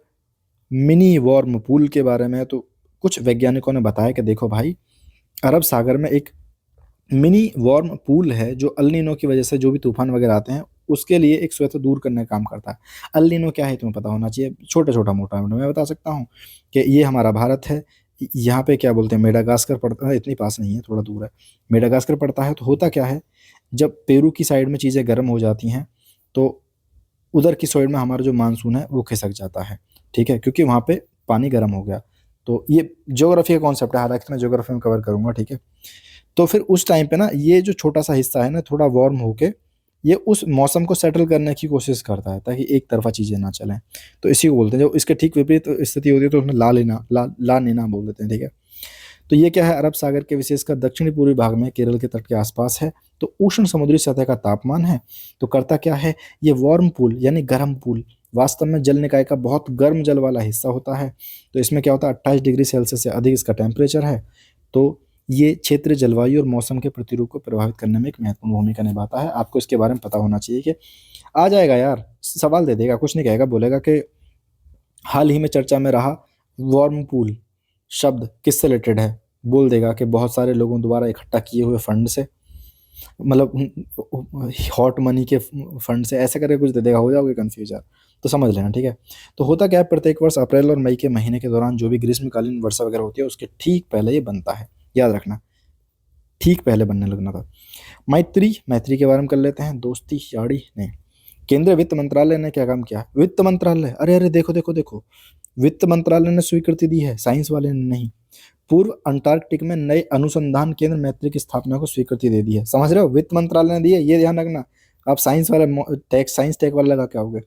मिनी वार्म पूल के बारे में। तो कुछ वैज्ञानिकों ने बताया कि देखो भाई, अरब सागर में एक मिनी वार्म पूल है जो अल नीनो की वजह से जो भी तूफान वगैरह आते हैं उसके लिए एक स्वतः दूर करने का काम करता है। अल नीनो क्या है तुम्हें पता होना चाहिए, छोटा छोटा मोटा मोटा मैं बता सकता हूँ कि ये हमारा भारत है, यहाँ पे क्या बोलते हैं मेडागास्कर पड़ता है, इतनी पास नहीं है, थोड़ा दूर है, मेडागास्कर पड़ता है। तो होता क्या है, जब पेरू की साइड में चीज़ें गर्म हो जाती हैं तो उधर की साइड में हमारा जो मानसून है वो खिसक जाता है, ठीक है, क्योंकि वहाँ पे पानी गर्म हो गया। तो ये ज्योग्राफी का कॉन्सेप्ट है, हालांकि मैं ज्योग्राफी में कवर करूंगा, ठीक है। तो फिर उस टाइम पे ना ये जो छोटा सा हिस्सा है ना, थोड़ा वार्म होके ये उस मौसम को सेटल करने की कोशिश करता है ताकि एक तरफा चीज़ें ना चलें। तो इसी को बोलते हैं, जब इसके ठीक विपरीत स्थिति होती है तो उसमें ला नीना बोल देते हैं, ठीक है। तो ये क्या है, अरब सागर के विशेषकर दक्षिणी पूर्वी भाग में केरल के तट के आसपास है। तो उष्ण समुद्री सतह का तापमान है। तो करता क्या है, ये वार्म पूल यानी गर्म पूल वास्तव में जल निकाय का बहुत गर्म जल वाला हिस्सा होता है। तो इसमें क्या होता है, 28 डिग्री सेल्सियस से अधिक इसका टेम्परेचर है। तो ये क्षेत्र जलवायु और मौसम के प्रतिरूप को प्रभावित करने में एक महत्वपूर्ण भूमिका निभाता है। आपको इसके बारे में पता होना चाहिए कि आ जाएगा यार, सवाल दे देगा, कुछ नहीं कहेगा, बोलेगा कि हाल ही में चर्चा में रहा वार्म पूल शब्द किससे रिलेटेड है, बोल देगा कि बहुत सारे लोगों द्वारा इकट्ठा किए हुए फंड से, मतलब हॉट मनी के फंड से, ऐसे करके कुछ दे देगा, हो जाओगे कंफ्यूज यार, तो समझ लेना, ठीक है। तो होता क्या है, प्रत्येक वर्ष अप्रैल और मई के महीने के दौरान जो भी ग्रीष्मकालीन वर्षा वगैरह होती है उसके ठीक पहले ये बनता है, याद रखना, ठीक पहले बनने लगना था। मैत्री के बारे में कर लेते हैं, दोस्ती यारी नहीं। केंद्रीय वित्त मंत्रालय ने क्या काम किया, वित्त मंत्रालय, अरे अरे देखो देखो देखो, वित्त मंत्रालय ने स्वीकृति दी है, साइंस वाले ने नहीं। पूर्व अंटार्कटिक में नए अनुसंधान केंद्र मैत्री की स्थापना को स्वीकृति दे दी है, समझ रहे हो, वित्त मंत्रालय ने दी है, ये ध्यान रखना। आप साइंस वाले साइंस टेक वाले लगा के आओगे।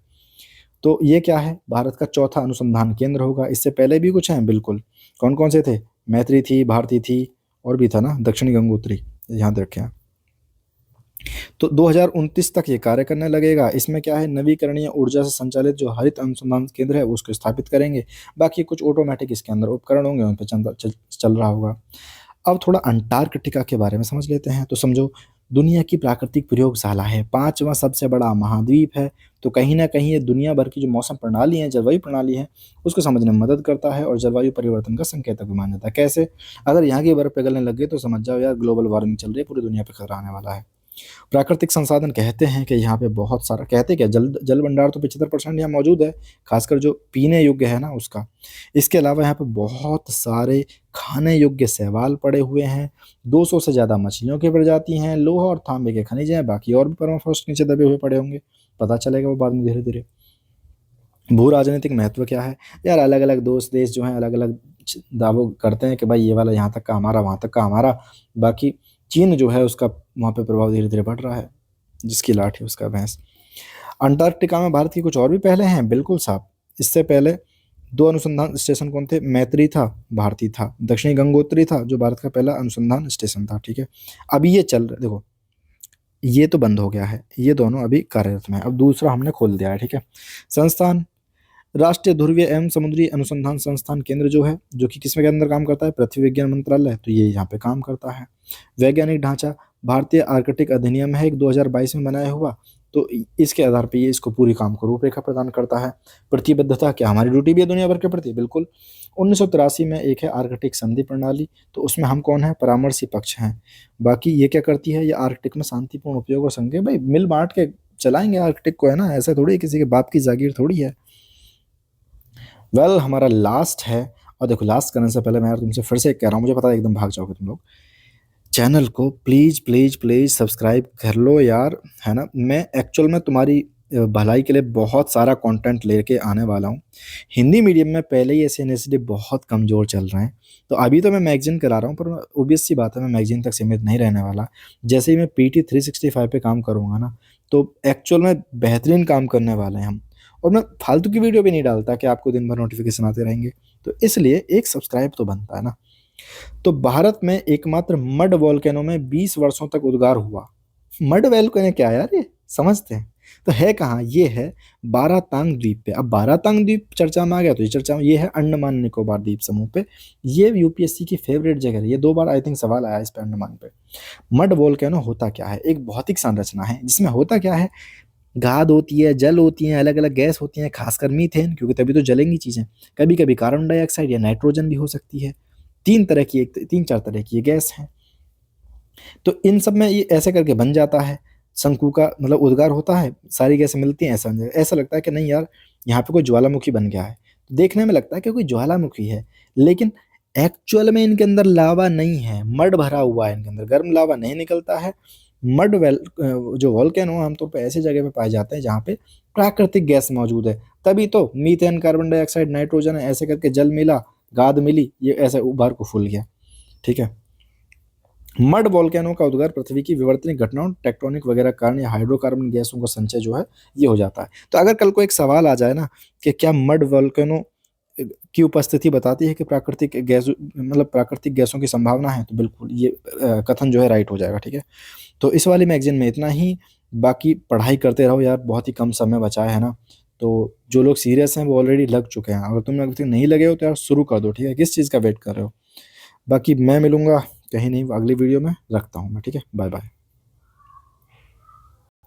तो ये क्या है, भारत का चौथा अनुसंधान केंद्र होगा। इससे पहले भी कुछ हैं बिल्कुल, कौन कौन से थे, मैत्री थी, भारती थी और भी था ना, दक्षिणी गंगोत्री, ध्यान रखें। तो 2029 तक ये कार्य करने लगेगा। इसमें क्या है, नवीकरणीय ऊर्जा से संचालित जो हरित अनुसंधान केंद्र है उसको स्थापित करेंगे। बाकी कुछ ऑटोमेटिक इसके अंदर उपकरण होंगे, उन पर चल रहा होगा। अब थोड़ा अंटार्कटिका के बारे में समझ लेते हैं। तो समझो, दुनिया की प्राकृतिक प्रयोगशाला है, 5वां सबसे बड़ा महाद्वीप है। तो कहीं ना कहीं ये दुनिया भर की जो मौसम प्रणाली है, जलवायु प्रणाली है, उसको समझने में मदद करता है और जलवायु परिवर्तन का संकेतक भी माना जाता है। कैसे? अगर यहाँ की बर्फ पिघलने लग गई तो समझ जाओ यार, ग्लोबल वार्मिंग चल रही है, पूरी दुनिया पे खतरा आने वाला है। प्राकृतिक संसाधन कहते हैं कि यहाँ पे बहुत सारा, कहते क्या, जल जल भंडार तो 75% यहाँ मौजूद है, खासकर जो पीने योग्य है ना उसका। इसके अलावा यहाँ पे बहुत सारे खाने योग्य शैवाल पड़े हुए हैं, 200 से ज़्यादा मछलियों की प्रजाति हैं, लोहा और तांबे के खनिज हैं, बाकी और भी परमाफ्रॉस्ट नीचे दबे हुए पड़े होंगे, पता चलेगा वो बाद में धीरे धीरे। भू राजनीतिक महत्व क्या है यार, अलग अलग देश जो हैं अलग अलग दावों करते हैं कि भाई ये वाला यहाँ तक का हमारा, वहाँ तक का हमारा। बाकी चीन जो है उसका वहाँ पे प्रभाव धीरे धीरे बढ़ रहा है, जिसकी लाठी उसका भैंस। अंटार्कटिका में भारत की कुछ और भी पहले हैं, बिल्कुल साहब। इससे पहले 2 अनुसंधान स्टेशन कौन थे? मैत्री था, भारतीय था, दक्षिणी गंगोत्री था जो भारत का पहला अनुसंधान स्टेशन था, ठीक है। अभी ये चल रहा, देखो ये तो बंद हो गया है, ये दोनों अभी कार्यरत में है। अब दूसरा हमने खोल दिया है, ठीक है। संस्थान, राष्ट्रीय ध्रुवीय एवं समुद्री अनुसंधान संस्थान केंद्र जो है, जो कि किसमें के अंदर काम करता है? पृथ्वी विज्ञान मंत्रालय, तो ये यहाँ पे काम करता है। वैज्ञानिक ढांचा, भारतीय आर्कटिक अधिनियम है एक 2022 में बनाया हुआ, तो इसके आधार पर ये इसको पूरी काम को रूपरेखा प्रदान करता है। प्रतिबद्धता, क्या हमारी ड्यूटी भी है दुनिया भर के प्रति? बिल्कुल। 1983 में एक है आर्कटिक संधि प्रणाली, तो उसमें हम कौन है? परामर्शी पक्ष हैं। बाकी ये क्या करती है? ये आर्कटिक में शांतिपूर्ण उपयोग और संघ, भाई मिल बांट के चलाएंगे आर्कटिक को, है ना, ऐसा थोड़ी किसी के बाप की जागीर थोड़ी है। हमारा लास्ट है, और देखो लास्ट करने से पहले मैं यार तुमसे फिर से कह रहा हूँ, मुझे पता है एकदम भाग जाओगे तुम लोग, चैनल को प्लीज़ प्लीज़ प्लीज़ सब्सक्राइब कर लो यार, है ना। मैं एक्चुअल में तुम्हारी भलाई के लिए बहुत सारा कंटेंट लेके आने वाला हूँ। हिंदी मीडियम में पहले ही ऐसे इनिशिएटिव बहुत कमज़ोर चल रहे हैं, तो अभी तो मैं मैगजीन करा रहा हूँ, पर ऑब्वियस सी बात है मैं मैगजीन तक सीमित नहीं रहने वाला। जैसे ही मैं PT 365 पे काम करूँगा ना, तो एक्चुअल में बेहतरीन काम करने वाले हैं हम। और मैं फालतू की वीडियो भी नहीं डालता कि आपको दिन भर नोटिफिकेशन आते रहेंगे, तो इसलिए एक सब्सक्राइब तो बनता है ना। तो भारत में एकमात्र मड वॉल्केनो में 20 वर्षों तक उद्गार हुआ। मड वॉल्केनो क्या है यार, ये समझते हैं? तो है कहाँ? ये है बारातांग द्वीप पे। अब बारातांग द्वीप चर्चा में आ गया, तो ये चर्चा में, ये है अंडमान निकोबार द्वीप समूह पे। ये UPSC की फेवरेट जगह है, ये 2 बार आई थिंक सवाल आया इस पे, अंडमान पे। मड वॉल्केनो होता क्या है? एक भौतिक संरचना है जिसमें होता क्या है, गाद होती है, जल होती है, अलग अलग गैस होती हैं, खासकर मीथेन, क्योंकि तभी तो जलेंगी चीजें। कभी कभी कार्बन डाइऑक्साइड या नाइट्रोजन भी हो सकती है। 3 4 तरह की ये गैस हैं। तो इन सब में ये ऐसे करके बन जाता है, शंकु का मतलब उद्गार होता है, सारी गैसें मिलती हैं, ऐसा लगता है कि नहीं यार यहाँ पे कोई ज्वालामुखी बन गया है। तो देखने में लगता है कि कोई ज्वालामुखी है, लेकिन एक्चुअल में इनके अंदर लावा नहीं है, मड भरा हुआ है इनके अंदर, गर्म लावा नहीं निकलता है। मड वेल जो वॉल्केनो आमतौर पर ऐसी जगह पे पाए जाते हैं जहाँ पे प्राकृतिक गैस मौजूद है, तभी तो मीथेन, कार्बन डाइऑक्साइड, नाइट्रोजन ऐसे करके जल मिला, गाद मिली, ये ऐसे उभार को फूल गया, ठीक है। मड वॉल्केनो का उद्गार पृथ्वी की विवर्तनिक घटनाओं, टेक्टोनिक वगैरह कारण या हाइड्रोकार्बन गैसों का संचय जो है ये हो जाता है। तो अगर कल को एक सवाल आ जाए ना कि क्या मड वॉल्केनो की उपस्थिति बताती है कि प्राकृतिक गैस, मतलब प्राकृतिक गैसों की संभावना है, तो बिल्कुल ये कथन जो है राइट हो जाएगा, ठीक है। तो इस वाली मैगजीन में इतना ही, बाकी पढ़ाई करते रहो यार, बहुत ही कम समय बचा है ना। तो जो लोग सीरियस हैं वो ऑलरेडी लग चुके हैं, अगर तुम अभी तक नहीं लगे हो तो यार शुरू कर दो, ठीक है। किस चीज़ का वेट कर रहे हो? बाकी मैं मिलूंगा कहीं नहीं, अगली वीडियो में रखता हूँ मैं, ठीक है। Bye bye.